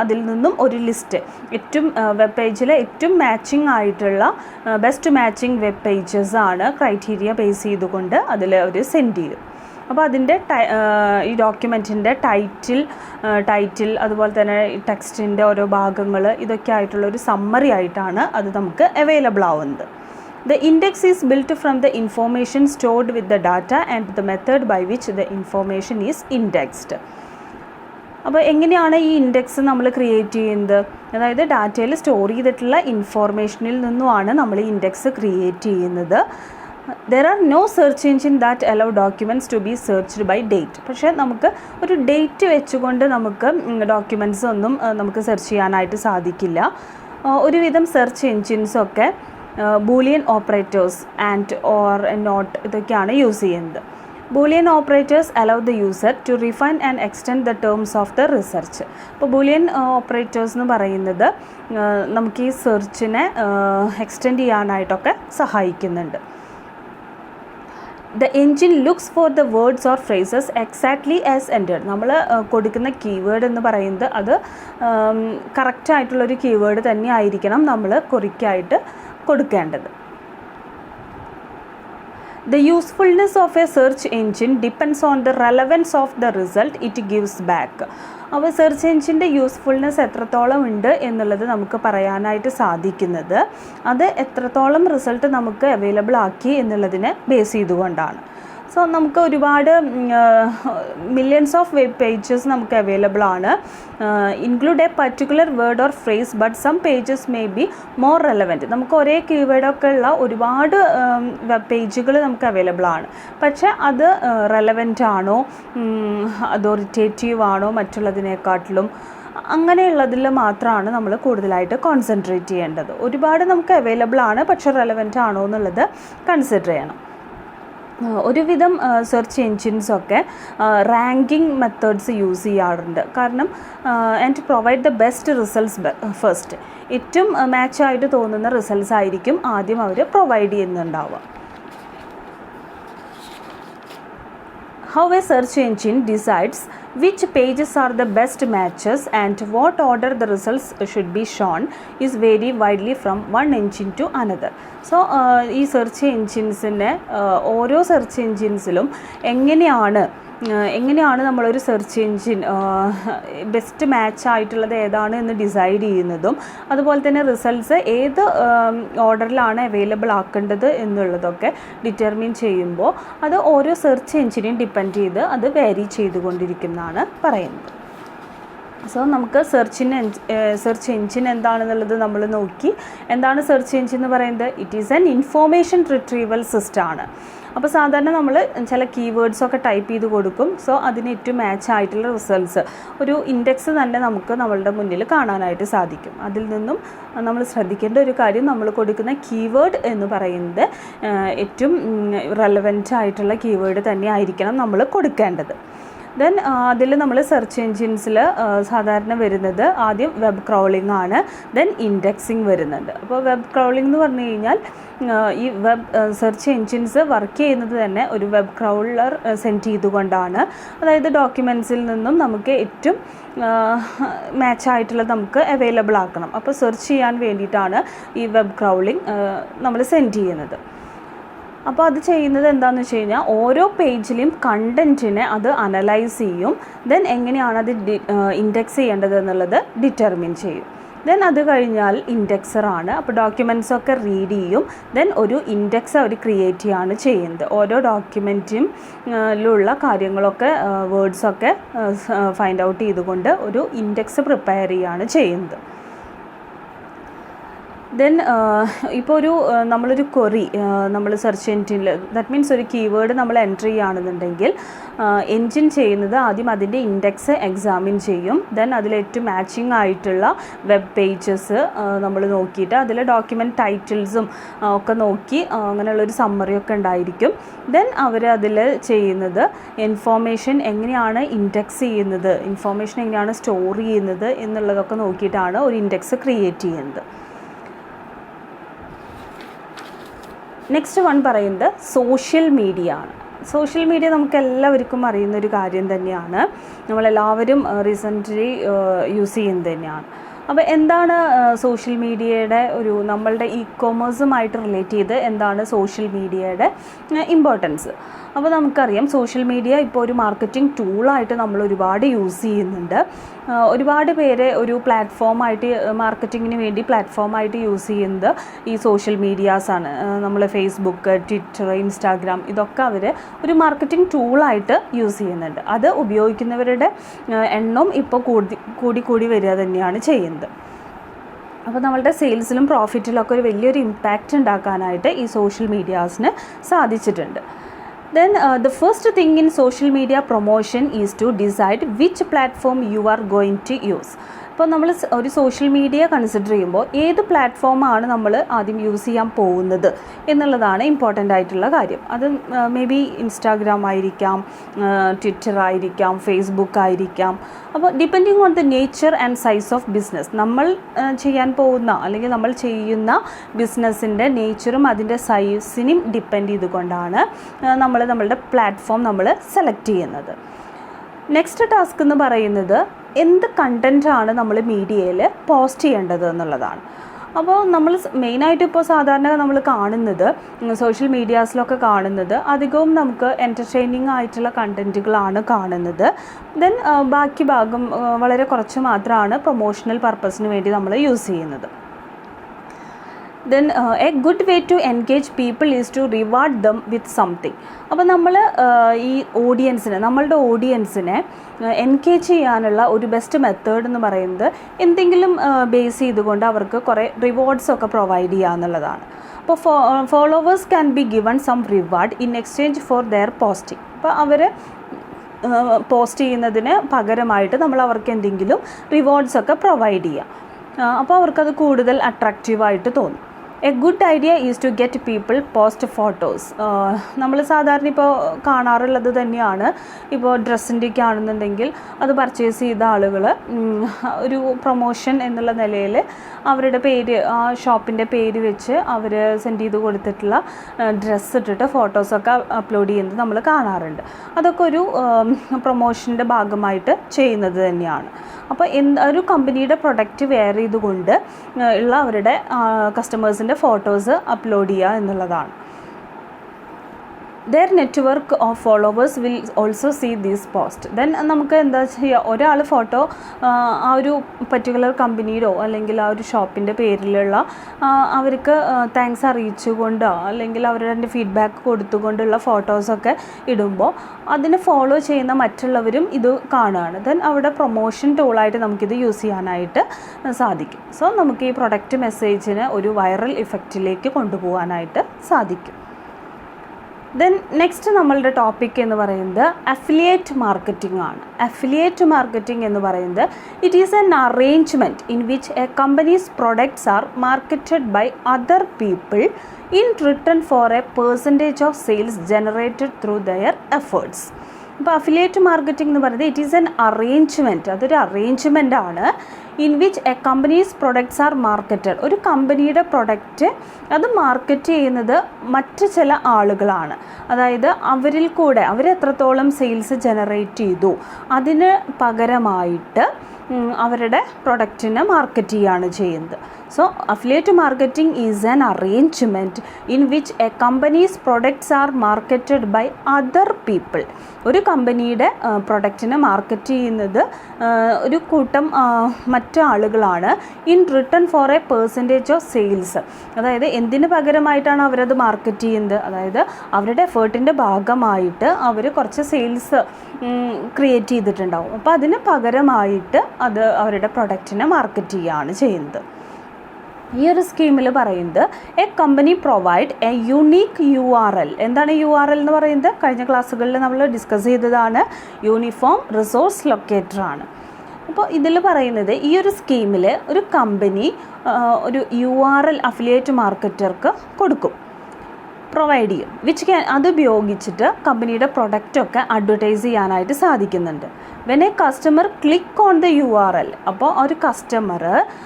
അതിൽ നിന്നും ഒരു ലിസ്റ്റ്, ഏറ്റവും വെബ് പേജിലെ ഏറ്റവും മാച്ചിങ് ആയിട്ടുള്ള ബെസ്റ്റ് മാച്ചിങ് വെബ് പേജസ് ആണ് ക്രൈറ്റീരിയ ബേസ് ചെയ്തുകൊണ്ട് അതിൽ ഒരു സെൻഡ് ചെയ്യും. അപ്പോൾ അതിൻ്റെ ഈ ഡോക്യുമെൻറ്റിൻ്റെ ടൈറ്റിൽ അതുപോലെ തന്നെ ടെക്സ്റ്റിൻ്റെ ഓരോ ഭാഗങ്ങൾ ഇതൊക്കെ ആയിട്ടുള്ളൊരു സമ്മറി ആയിട്ടാണ് അത് നമുക്ക് അവൈലബിൾ ആവുന്നത്. The index is built from the information stored with the data and the method by which the information is indexed. അപ്പോൾ എങ്ങനെയാണ് ഈ ഇൻഡെക്സ് നമ്മൾ ക്രിയേറ്റ് ചെയ്യുന്നത്? അതായത് ഡാറ്റയിൽ സ്റ്റോർ ചെയ്തിട്ടുള്ള ഇൻഫോർമേഷനിൽ നിന്നുമാണ് നമ്മൾ ഈ ഇൻഡെക്സ് ക്രിയേറ്റ് ചെയ്യുന്നത്. There are no search engine that allow documents to be searched by date. പക്ഷേ നമുക്ക് ഒരു ഡേറ്റ് വെച്ചുകൊണ്ട് നമുക്ക് ഡോക്യുമെൻറ്റ്സ് ഒന്നും നമുക്ക് സെർച്ച് ചെയ്യാനായിട്ട് സാധിക്കില്ല. ഒരുവിധം സെർച്ച് എൻജിൻസൊക്കെ Boolean operators and or not ഇതൊക്കെയാണ് യൂസ് ചെയ്യുന്നത്. Boolean operators allow the user to refine and extend the terms of the research. ഇപ്പോൾ ബൂലിയൻ ഓപ്പറേറ്റേഴ്സ് എന്ന് പറയുന്നത് നമുക്ക് ഈ സെർച്ചിനെ എക്സ്റ്റെൻഡ് ചെയ്യാനായിട്ടൊക്കെ സഹായിക്കുന്നുണ്ട്. The engine looks for the words or phrases exactly as entered. നമ്മൾ കൊടുക്കുന്ന കീവേഡ് എന്ന് പറയുന്നത് അത് കറക്റ്റായിട്ടുള്ളൊരു കീവേഡ് തന്നെ ആയിരിക്കണം നമ്മൾ ക്വറിക്കായിട്ട് കൊടുക്കേണ്ടത്. The usefulness of a search engine depends on the relevance of the result it gives back. അപ്പോൾ സെർച്ച് എൻജിൻ്റെ യൂസ്ഫുൾനെസ് എത്രത്തോളം ഉണ്ട് എന്നുള്ളത് നമുക്ക് പറയാനായിട്ട് സാധിക്കുന്നത് അത് എത്രത്തോളം റിസൾട്ട് നമുക്ക് അവൈലബിൾ ആക്കി എന്നുള്ളതിനെ ബേസ് ചെയ്തുകൊണ്ടാണ്. സോ നമുക്ക് ഒരുപാട് മില്യൺസ് ഓഫ് വെബ് പേജസ് നമുക്ക് അവൈലബിൾ ആണ്. Include a particular word or phrase but some pages may be more relevant. നമുക്ക് ഒരേ കീവേഡൊക്കെ ഉള്ള ഒരുപാട് വെബ് പേജുകൾ നമുക്ക് അവൈലബിൾ ആണ്. പക്ഷേ അത് റെലവൻ്റ് ആണോ, അതോറിറ്റേറ്റീവ് ആണോ മറ്റുള്ളതിനെക്കാട്ടിലും, അങ്ങനെയുള്ളതിൽ മാത്രമാണ് നമ്മൾ കൂടുതലായിട്ട് കോൺസെൻട്രേറ്റ് ചെയ്യേണ്ടത്. ഒരുപാട് നമുക്ക് അവൈലബിൾ ആണ്, പക്ഷേ റെലവൻ്റ് ആണോ എന്നുള്ളത് കൺസിഡർ ചെയ്യണം. ഒരുവിധം സെർച്ച് എൻജിൻസൊക്കെ റാങ്കിങ് മെത്തേഡ്സ് യൂസ് ചെയ്യാറുണ്ട്. കാരണം and provide the best results first. ഏറ്റവും മാച്ചായിട്ട് തോന്നുന്ന റിസൾട്ട്സ് ആയിരിക്കും ആദ്യം അവർ provide ചെയ്യുന്നുണ്ടാവുക. How a search engine decides which pages are the best matches and what order the results should be shown is vary widely from one engine to another. So ഈ സെർച്ച് എൻജിൻസിൻ്റെ ഓരോ സെർച്ച് എൻജിൻസിലും എങ്ങനെയാണ് നമ്മളൊരു സെർച്ച് എൻജിൻ ബെസ്റ്റ് മാച്ച് ആയിട്ടുള്ളത് ഏതാണ് എന്ന് ഡിസൈഡ് ചെയ്യുന്നതും അതുപോലെ തന്നെ റിസൾട്ട്സ് ഏത് ഓർഡറിലാണ് അവൈലബിൾ ആക്കേണ്ടത് എന്നുള്ളതൊക്കെ ഡിറ്റർമിൻ ചെയ്യുമ്പോൾ അത് ഓരോ സെർച്ച് എൻജിനെയും ഡിപ്പെൻഡ് ചെയ്ത് അത് വേരി ചെയ്തുകൊണ്ടിരിക്കുന്നതാണ് പറയുന്നത്. സോ നമുക്ക് സെർച്ച് എൻജിൻ എന്താണെന്നുള്ളത് നമ്മൾ നോക്കി. എന്താണ് സെർച്ച് എൻജിൻ എന്ന് പറയുന്നത്? It is an information retrieval system ആണ്. അപ്പോൾ സാധാരണ നമ്മൾ ചില കീവേഡ്സൊക്കെ ടൈപ്പ് ചെയ്ത് കൊടുക്കും. സോ അതിന് ഏറ്റവും മാച്ച് ആയിട്ടുള്ള റിസൾട്ട്സ് ഒരു ഇൻഡെക്സ് തന്നെ നമുക്ക് നമ്മളുടെ മുന്നിൽ കാണാനായിട്ട് സാധിക്കും. അതിൽ നിന്നും നമ്മൾ ശ്രദ്ധിക്കേണ്ട ഒരു കാര്യം, നമ്മൾ കൊടുക്കുന്ന കീവേഡ് എന്ന് പറയുന്നത് ഏറ്റവും റെലവൻ്റ് ആയിട്ടുള്ള കീവേഡ് തന്നെ ആയിരിക്കണം നമ്മൾ കൊടുക്കേണ്ടത്. ദെൻ അതിൽ നമ്മൾ സെർച്ച് എൻജിൻസിൽ സാധാരണ വരുന്നത് ആദ്യം വെബ് ക്രോളിംഗ് ആണ്, ദെൻ ഇൻഡെക്സിങ് വരുന്നുണ്ട്. അപ്പോൾ വെബ് ക്രോളിംഗ് എന്ന് പറഞ്ഞു കഴിഞ്ഞാൽ ഈ വെബ് സെർച്ച് എൻജിൻസ് വർക്ക് ചെയ്യുന്നത് തന്നെ ഒരു വെബ് ക്രൗളർ സെൻഡ് ചെയ്തുകൊണ്ടാണ്. അതായത് ഡോക്യുമെൻറ്റ്സിൽ നിന്നും നമുക്ക് ഏറ്റവും മാച്ചായിട്ടുള്ളത് നമുക്ക് അവൈലബിൾ ആക്കണം. അപ്പോൾ സെർച്ച് ചെയ്യാൻ വേണ്ടിയിട്ടാണ് ഈ വെബ് ക്രൗളിംഗ് നമ്മൾ സെൻഡ് ചെയ്യുന്നത്. അപ്പോൾ അത് ചെയ്യുന്നത് എന്താണെന്ന് വെച്ച് കഴിഞ്ഞാൽ ഓരോ പേജിലെയും കണ്ടൻറ്റിനെ അത് അനലൈസ് ചെയ്യും. ദെൻ എങ്ങനെയാണ് അത് ഇൻഡെക്സ് ചെയ്യേണ്ടത് എന്നുള്ളത് ഡിറ്റർമിൻ ചെയ്യും. ദെൻ അത് കഴിഞ്ഞാൽ ഇൻഡെക്സറാണ്. അപ്പോൾ ഡോക്യുമെൻറ്റ്സൊക്കെ റീഡ് ചെയ്യും. ദെൻ ഒരു ഇൻഡെക്സ് അവർ ക്രിയേറ്റ് ചെയ്യുകയാണ് ചെയ്യുന്നത്. ഓരോ ഡോക്യുമെൻറ്റിലുള്ള കാര്യങ്ങളൊക്കെ വേർഡ്സൊക്കെ ഫൈൻഡ് ഔട്ട് ചെയ്തുകൊണ്ട് ഒരു ഇൻഡെക്സ് പ്രിപ്പയർ ചെയ്യുകയാണ് ചെയ്യുന്നത്. ദെൻ ഇപ്പോൾ നമ്മളൊരു ക്വറി നമ്മൾ സെർച്ച് എൻജിനിൽ, ദാറ്റ് മീൻസ് ഒരു കീവേഡ് നമ്മൾ എൻട്രി ചെയ്യുകയാണെന്നുണ്ടെങ്കിൽ എൻജിൻ ചെയ്യുന്നത് ആദ്യം അതിൻ്റെ ഇൻഡെക്സ് എക്സാമിൻ ചെയ്യും. ദെൻ അതിലേറ്റവും മാച്ചിങ് ആയിട്ടുള്ള വെബ് പേജസ് നമ്മൾ നോക്കിയിട്ട് അതിൽ ഡോക്യുമെൻറ്റ് ടൈറ്റിൽസും ഒക്കെ നോക്കി അങ്ങനെയുള്ളൊരു സമ്മറിയൊക്കെ ഉണ്ടായിരിക്കും. ദെൻ അവർ അതിൽ ചെയ്യുന്നത് ഇൻഫോർമേഷൻ എങ്ങനെയാണ് ഇൻഡെക്സ് ചെയ്യുന്നത്, ഇൻഫോർമേഷൻ എങ്ങനെയാണ് സ്റ്റോർ ചെയ്യുന്നത് എന്നുള്ളതൊക്കെ നോക്കിയിട്ടാണ് ഒരു ഇൻഡെക്സ് ക്രിയേറ്റ് ചെയ്യുന്നത്. നെക്സ്റ്റ് വൺ പറയുന്നത് സോഷ്യൽ മീഡിയ ആണ്. സോഷ്യൽ മീഡിയ നമുക്ക് എല്ലാവർക്കും അറിയുന്നൊരു കാര്യം തന്നെയാണ്, നമ്മളെല്ലാവരും റീസെൻ്റ്ലി യൂസ് ചെയ്യുന്നത് തന്നെയാണ്. അപ്പോൾ എന്താണ് സോഷ്യൽ മീഡിയയുടെ നമ്മളുടെ ഇ-കൊമേഴ്സുമായിട്ട് റിലേറ്റ് ചെയ്ത് എന്താണ് സോഷ്യൽ മീഡിയയുടെ ഇമ്പോർട്ടൻസ്? അപ്പോൾ നമുക്കറിയാം സോഷ്യൽ മീഡിയ ഇപ്പോൾ ഒരു മാർക്കറ്റിംഗ് ടൂളായിട്ട് നമ്മൾ ഒരുപാട് യൂസ് ചെയ്യുന്നുണ്ട്. ഒരുപാട് പേര് ഒരു പ്ലാറ്റ്ഫോമായിട്ട് മാർക്കറ്റിങ്ങിന് വേണ്ടി പ്ലാറ്റ്ഫോമായിട്ട് യൂസ് ചെയ്യുന്നത് ഈ സോഷ്യൽ മീഡിയാസാണ്. നമ്മൾ ഫേസ്ബുക്ക്, ട്വിറ്റർ, ഇൻസ്റ്റാഗ്രാം ഇതൊക്കെ അവർ ഒരു മാർക്കറ്റിംഗ് ടൂളായിട്ട് യൂസ് ചെയ്യുന്നുണ്ട്. അത് ഉപയോഗിക്കുന്നവരുടെ എണ്ണം ഇപ്പോൾ കൂടി വരിക തന്നെയാണ് ചെയ്യുന്നത്. അപ്പോൾ നമ്മളുടെ സെയിൽസിലും പ്രോഫിറ്റിലൊക്കെ ഒരു വലിയൊരു ഇമ്പാക്റ്റ് ഉണ്ടാക്കാനായിട്ട് ഈ സോഷ്യൽ മീഡിയാസിന് സാധിച്ചിട്ടുണ്ട്. Then the first thing in social media promotion is to decide which platform you are going to use. ഇപ്പോൾ നമ്മൾ ഒരു സോഷ്യൽ മീഡിയ കൺസിഡർ ചെയ്യുമ്പോൾ ഏത് പ്ലാറ്റ്ഫോമാണ് നമ്മൾ ആദ്യം യൂസ് ചെയ്യാൻ പോകുന്നത് എന്നുള്ളതാണ് ഇമ്പോർട്ടൻ്റ് ആയിട്ടുള്ള കാര്യം. അത് മേ ബി ഇൻസ്റ്റാഗ്രാം ആയിരിക്കാം, ട്വിറ്റർ ആയിരിക്കാം, ഫേസ്ബുക്ക് ആയിരിക്കാം. അപ്പോൾ depending on the nature and size of business, നമ്മൾ ചെയ്യാൻ പോകുന്ന അല്ലെങ്കിൽ നമ്മൾ ചെയ്യുന്ന ബിസിനസ്സിൻ്റെ നേച്ചറും അതിൻ്റെ സൈസിനും ഡിപ്പെൻഡ് ചെയ്തുകൊണ്ടാണ് നമ്മളുടെ പ്ലാറ്റ്ഫോം നമ്മൾ സെലക്ട് ചെയ്യുന്നത്. നെക്സ്റ്റ് ടാസ്ക് എന്ന് പറയുന്നത് എന്ത് കണ്ടൻറ്റാണ് നമ്മൾ മീഡിയയിൽ പോസ്റ്റ് ചെയ്യേണ്ടത് എന്നുള്ളതാണ്. അപ്പോൾ നമ്മൾ മെയിനായിട്ട് ഇപ്പോൾ സാധാരണ നമ്മൾ കാണുന്നത് സോഷ്യൽ മീഡിയാസിലൊക്കെ കാണുന്നത് അധികവും നമുക്ക് എൻ്റർടൈനിങ് ആയിട്ടുള്ള കണ്ടൻറ്റുകളാണ് കാണുന്നത്. ദെൻ ബാക്കി ഭാഗം വളരെ കുറച്ച് മാത്രമാണ് പ്രൊമോഷണൽ പർപ്പസിന് വേണ്ടി നമ്മൾ യൂസ് ചെയ്യുന്നത്. Then a good way to engage people is to reward them with something. അപ്പോൾ നമ്മൾ ഈ നമ്മളുടെ ഓഡിയൻസിനെ എൻഗേജ് ചെയ്യാനുള്ള ഒരു ബെസ്റ്റ് മെത്തേഡ് എന്ന് പറയുന്നത് എന്തെങ്കിലും ബേസ് ചെയ്തുകൊണ്ട് അവർക്ക് കുറേ റിവാർഡ്സൊക്കെ പ്രൊവൈഡ് ചെയ്യുക എന്നുള്ളതാണ്. അപ്പോൾ followers can be given some reward in exchange for their posting. അപ്പോൾ അവർ പോസ്റ്റ് ചെയ്യുന്നതിന് പകരമായിട്ട് നമ്മൾ അവർക്ക് എന്തെങ്കിലും റിവാർഡ്സൊക്കെ പ്രൊവൈഡ് ചെയ്യുക. അപ്പോൾ അവർക്കത് കൂടുതൽ അട്രാക്റ്റീവായിട്ട് തോന്നും. A good idea is to get people post photos. നമ്മൾ സാധാരണ ഇപ്പോൾ കാണാറുള്ളത് തന്നെയാണ്. ഇപ്പോൾ ഡ്രസ്സിൻ്റെയൊക്കെ ആണെന്നുണ്ടെങ്കിൽ അത് പർച്ചേസ് ചെയ്ത ആളുകൾ ഒരു പ്രൊമോഷൻ എന്നുള്ള നിലയിൽ അവരുടെ പേര്, ആ ഷോപ്പിൻ്റെ പേര് വെച്ച് അവർ സെൻഡ് ചെയ്ത് കൊടുത്തിട്ടുള്ള ഡ്രസ്സ് ഇട്ടിട്ട് ഫോട്ടോസൊക്കെ അപ്ലോഡ് ചെയ്യുന്നത് നമ്മൾ കാണാറുണ്ട്. അതൊക്കെ ഒരു പ്രൊമോഷൻ്റെ ഭാഗമായിട്ട് ചെയ്യുന്നത് തന്നെയാണ്. അപ്പോൾ ഒരു കമ്പനിയുടെ പ്രൊഡക്റ്റ് വെയർ ചെയ്തുകൊണ്ട് ഉള്ള അവരുടെ കസ്റ്റമേഴ്സിൻ്റെ ഫോട്ടോസ് അപ്ലോഡ് ചെയ്യുക എന്നുള്ളതാണ്. their network of followers will also see this post. Then നമുക്ക് എന്താ ചെയ്യുക, ഒരാൾ ഫോട്ടോ ആ ഒരു പർട്ടിക്കുലർ കമ്പനിയിലോ അല്ലെങ്കിൽ ആ ഒരു ഷോപ്പിൻ്റെ പേരിലുള്ള അവർക്ക് താങ്ക്സ് അറിയിച്ചുകൊണ്ടോ അല്ലെങ്കിൽ അവരുടെ ഫീഡ്ബാക്ക് കൊടുത്തുകൊണ്ടുള്ള ഫോട്ടോസൊക്കെ ഇടുമ്പോൾ അതിനെ ഫോളോ ചെയ്യുന്ന മറ്റുള്ളവരും ഇത് കാണുകയാണ്. ദെൻ അവിടെ പ്രൊമോഷൻ ടൂളായിട്ട് നമുക്കിത് യൂസ് ചെയ്യാനായിട്ട് സാധിക്കും. സോ നമുക്ക് ഈ പ്രൊഡക്റ്റ് മെസ്സേജിനെ ഒരു വൈറൽ ഇഫക്റ്റിലേക്ക് കൊണ്ടുപോകാനായിട്ട് സാധിക്കും. ദെൻ നെക്സ്റ്റ് നമ്മളുടെ ടോപ്പിക് എന്ന് പറയുന്നത് അഫിലിയേറ്റ് മാർക്കറ്റിംഗ് ആണ്. അഫിലിയേറ്റ് മാർക്കറ്റിംഗ് എന്ന് പറയുന്നത് it is an arrangement in which a company's products are marketed by other people in return for a percentage of sales generated through their efforts. ഇപ്പോൾ അഫിലിയേറ്റ് മാർക്കറ്റിംഗ് എന്ന് പറയുന്നത് ഇറ്റ് ഈസ് എൻ അറേഞ്ച്മെൻറ്റ്, അതൊരു അറേഞ്ച്മെൻ്റ് ആണ്. In which a company's products are marketed, ഒരു കമ്പനിയുടെ പ്രൊഡക്റ്റ് അത് മാർക്കറ്റ് ചെയ്യുന്നത് മറ്റ് ചില ആളുകളാണ്. അതായത് അവരിൽ കൂടെ അവരെത്രത്തോളം സെയിൽസ് ജനറേറ്റ് ചെയ്തു അതിന് പകരമായിട്ട് അവരുടെ പ്രൊഡക്റ്റിനെ മാർക്കറ്റ് ചെയ്യുകയാണ് ചെയ്യുന്നത്. So affiliate marketing is an arrangement in which a company's products are marketed by other people. ഒരു കമ്പനിയുടെ പ്രൊഡക്റ്റിനെ മാർക്കറ്റ് ചെയ്യുന്നത് ഒരു കൂട്ടം മറ്റു ആളുകളാണ്. In return for a percentage of sales. അതായത് എന്തിന് പകരമായിട്ടാണ് അവരത് മാർക്കറ്റ് ചെയ്യുന്നത്? അതായത് അവരുടെ എഫേർട്ടിൻ്റെ ഭാഗമായിട്ട് അവർ കുറച്ച് സെയിൽസ് ക്രിയേറ്റ് ചെയ്തിട്ടുണ്ടാവും. അപ്പോൾ അതിന് പകരമായിട്ട് അത് അവരുടെ പ്രൊഡക്റ്റിനെ മാർക്കറ്റ് ചെയ്യുകയാണ് ചെയ്യുന്നത്. ഈ ഒരു സ്കീമിൽ പറയുന്നത് A company provide A unique URL. എന്താണ് URL എന്ന് പറയുന്നത്? കഴിഞ്ഞ ക്ലാസ്സുകളിൽ നമ്മൾ ഡിസ്കസ് ചെയ്തതാണ്. യൂണിഫോം റിസോഴ്സ് ലൊക്കേറ്റർ ആണ്. അപ്പോൾ ഇതിൽ പറയുന്നത് ഈ ഒരു സ്കീമിൽ ഒരു കമ്പനി ഒരു URL അഫിലിയേറ്റ് മാർക്കറ്റർക്ക് കൊടുക്കും, പ്രൊവൈഡ് ചെയ്യും. അത് ഉപയോഗിച്ചിട്ട് കമ്പനിയുടെ പ്രൊഡക്റ്റൊക്കെ അഡ്വർടൈസ് ചെയ്യാനായിട്ട് സാധിക്കുന്നുണ്ട്. When A customer click on the URL, അപ്പോൾ ഒരു കസ്റ്റമർ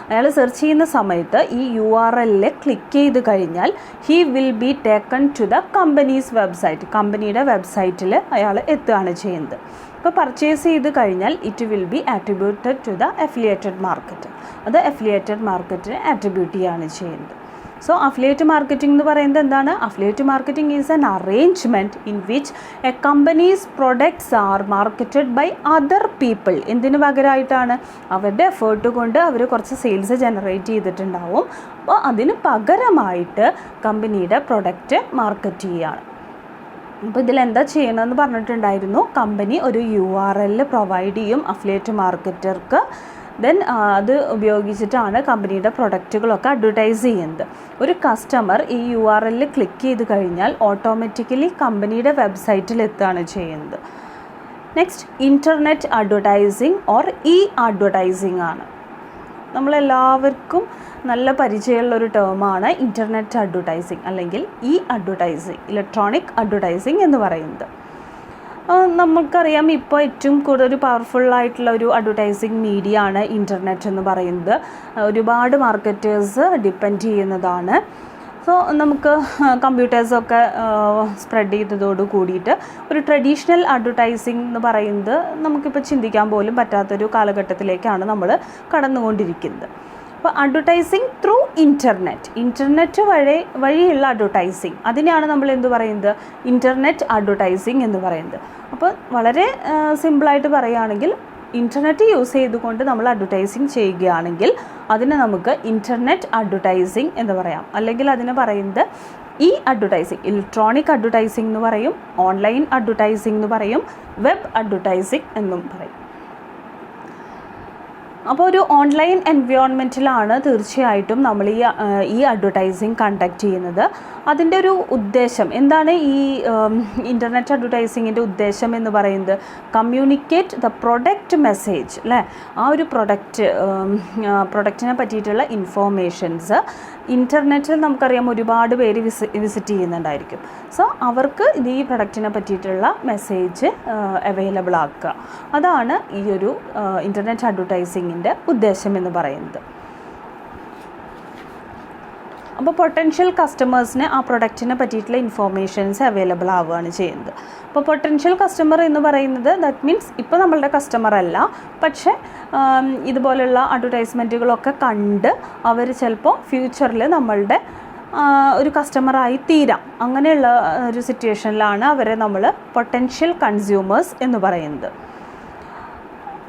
അയാൾ സെർച്ച് ചെയ്യുന്ന സമയത്ത് ഈ URL ക്ലിക്ക് ചെയ്ത് കഴിഞ്ഞാൽ he will be taken to the company's website. കമ്പനിയുടെ വെബ്സൈറ്റിൽ അയാൾ എത്തുകയാണ് ചെയ്യുന്നത്. ഇപ്പോൾ പർച്ചേസ് ചെയ്ത് കഴിഞ്ഞാൽ it will be attributed to the affiliated market. അത് അഫിലിയേറ്റഡ് മാർക്കറ്റിനെ ആട്രിബ്യൂട്ട് ചെയ്യുകയാണ് ചെയ്യുന്നത്. സോ അഫിലിയേറ്റ് മാർക്കറ്റിംഗ് എന്ന് പറയുന്നത് എന്താണ്? Affiliate marketing is an arrangement in which a company's products are marketed by other people. എന്തിനു പകരമായിട്ടാണ്? അവരുടെ എഫേർട്ട് കൊണ്ട് അവർ കുറച്ച് സെയിൽസ് ജനറേറ്റ് ചെയ്തിട്ടുണ്ടാവും. അപ്പോൾ അതിന് പകരമായിട്ട് കമ്പനിയുടെ പ്രൊഡക്റ്റ് മാർക്കറ്റ് ചെയ്യുകയാണ്. അപ്പോൾ ഇതിലെന്താ ചെയ്യണമെന്ന് പറഞ്ഞിട്ടുണ്ടായിരുന്നു. കമ്പനി ഒരു URL പ്രൊവൈഡ് ചെയ്യും അഫിലിയേറ്റ് മാർക്കറ്റർക്ക്. ദെൻ അത് ഉപയോഗിച്ചിട്ടാണ് കമ്പനിയുടെ പ്രൊഡക്റ്റുകളൊക്കെ അഡ്വർടൈസ് ചെയ്യുന്നത്. ഒരു കസ്റ്റമർ ഈ URL ക്ലിക്ക് ചെയ്ത് കഴിഞ്ഞാൽ ഓട്ടോമാറ്റിക്കലി കമ്പനിയുടെ വെബ്സൈറ്റിൽ എത്തുകയാണ് ചെയ്യുന്നത്. Next internet advertising or advertising ആണ്. നമ്മളെല്ലാവർക്കും നല്ല പരിചയമുള്ളൊരു ടേമാണ് ഇൻ്റർനെറ്റ് അഡ്വർടൈസിങ് അല്ലെങ്കിൽ അഡ്വർടൈസിങ്, ഇലക്ട്രോണിക് അഡ്വർടൈസിങ് എന്ന് പറയുന്നത്. നമുക്കറിയാം ഇപ്പോൾ ഏറ്റവും കൂടുതൽ പവർഫുള്ളായിട്ടുള്ള ഒരു അഡ്വർടൈസിങ് മീഡിയ ആണ് ഇൻ്റർനെറ്റ് എന്ന് പറയുന്നത്. ഒരുപാട് മാർക്കറ്റേഴ്സ് ഡിപ്പെൻഡ് ചെയ്യുന്നതാണ്. സോ നമുക്ക് കമ്പ്യൂട്ടേഴ്സൊക്കെ സ്പ്രെഡ് ചെയ്തതോട് കൂടിയിട്ട് ഒരു ട്രഡീഷണൽ അഡ്വർടൈസിങ് എന്ന് പറയുന്നത് നമുക്കിപ്പോൾ ചിന്തിക്കാൻ പോലും പറ്റാത്തൊരു കാലഘട്ടത്തിലേക്കാണ് നമ്മൾ കടന്നുകൊണ്ടിരിക്കുന്നത്. അപ്പോൾ അഡ്വർടൈസിങ് ത്രൂ ഇൻ്റർനെറ്റ് വഴിയുള്ള അഡ്വർടൈസിങ്, അതിനെയാണ് നമ്മൾ എന്ത് പറയുന്നത്? ഇൻ്റർനെറ്റ് അഡ്വർടൈസിങ് എന്ന് പറയുന്നത്. അപ്പോൾ വളരെ സിമ്പിളായിട്ട് പറയുകയാണെങ്കിൽ ഇൻ്റർനെറ്റ് യൂസ് ചെയ്തുകൊണ്ട് നമ്മൾ അഡ്വർടൈസിങ് ചെയ്യുകയാണെങ്കിൽ അതിനെ നമുക്ക് ഇൻ്റർനെറ്റ് അഡ്വർടൈസിങ് എന്ന് പറയാം. അല്ലെങ്കിൽ അതിനെ പറയുന്നത് അഡ്വർടൈസിങ്, ഇലക്ട്രോണിക് അഡ്വർടൈസിങ് എന്ന് പറയും, ഓൺലൈൻ അഡ്വർടൈസിങ് എന്ന് പറയും, വെബ് അഡ്വർടൈസിങ് എന്നും പറയും. അപ്പോൾ ഒരു ഓൺലൈൻ എൻവയോൺമെൻറ്റിലാണ് തീർച്ചയായിട്ടും നമ്മൾ ഈ അഡ്വർടൈസിങ് കണ്ടക്ട് ചെയ്യുന്നത്. അതിൻ്റെ ഒരു ഉദ്ദേശം എന്താണ്? ഇൻ്റർനെറ്റ് അഡ്വർടൈസിങ്ങിൻ്റെ ഉദ്ദേശം എന്ന് പറയുന്നത് കമ്മ്യൂണിക്കേറ്റ് ദ പ്രൊഡക്റ്റ് മെസ്സേജ്, അല്ലേ? ആ ഒരു പ്രൊഡക്റ്റിനെ പറ്റിയിട്ടുള്ള ഇൻഫോർമേഷൻസ് ഇൻ്റർനെറ്റിൽ നമുക്കറിയാം ഒരുപാട് പേര് വിസിറ്റ് ചെയ്യുന്നുണ്ടായിരിക്കും. സോ അവർക്ക് ഈ പ്രൊഡക്റ്റിനെ പറ്റിയിട്ടുള്ള മെസ്സേജ് അവൈലബിൾ ആക്കുക. അതാണ് ഈ ഒരു ഇൻ്റർനെറ്റ് അഡ്വർടൈസിങ്ങിൻ്റെ ഉദ്ദേശം എന്ന് പറയുന്നത്. അപ്പോൾ പൊട്ടൻഷ്യൽ കസ്റ്റമേഴ്സിന് ആ പ്രൊഡക്റ്റിനെ പറ്റിയിട്ടുള്ള ഇൻഫോർമേഷൻസ് അവൈലബിൾ ആവുകയാണ് ചെയ്യുന്നത്. അപ്പോൾ പൊട്ടൻഷ്യൽ കസ്റ്റമർ എന്ന് പറയുന്നത് ദാറ്റ് മീൻസ് ഇപ്പോൾ നമ്മളുടെ കസ്റ്റമർ അല്ല, പക്ഷേ ഇതുപോലുള്ള അഡ്വർടൈസ്മെൻറ്റുകളൊക്കെ കണ്ട് അവർ ചിലപ്പോൾ ഫ്യൂച്ചറിൽ നമ്മളുടെ ഒരു കസ്റ്റമറായി തീരാം. അങ്ങനെയുള്ള ഒരു സിറ്റുവേഷനിലാണ് അവരെ നമ്മൾ പൊട്ടൻഷ്യൽ കൺസ്യൂമേഴ്സ് എന്ന് പറയുന്നത്.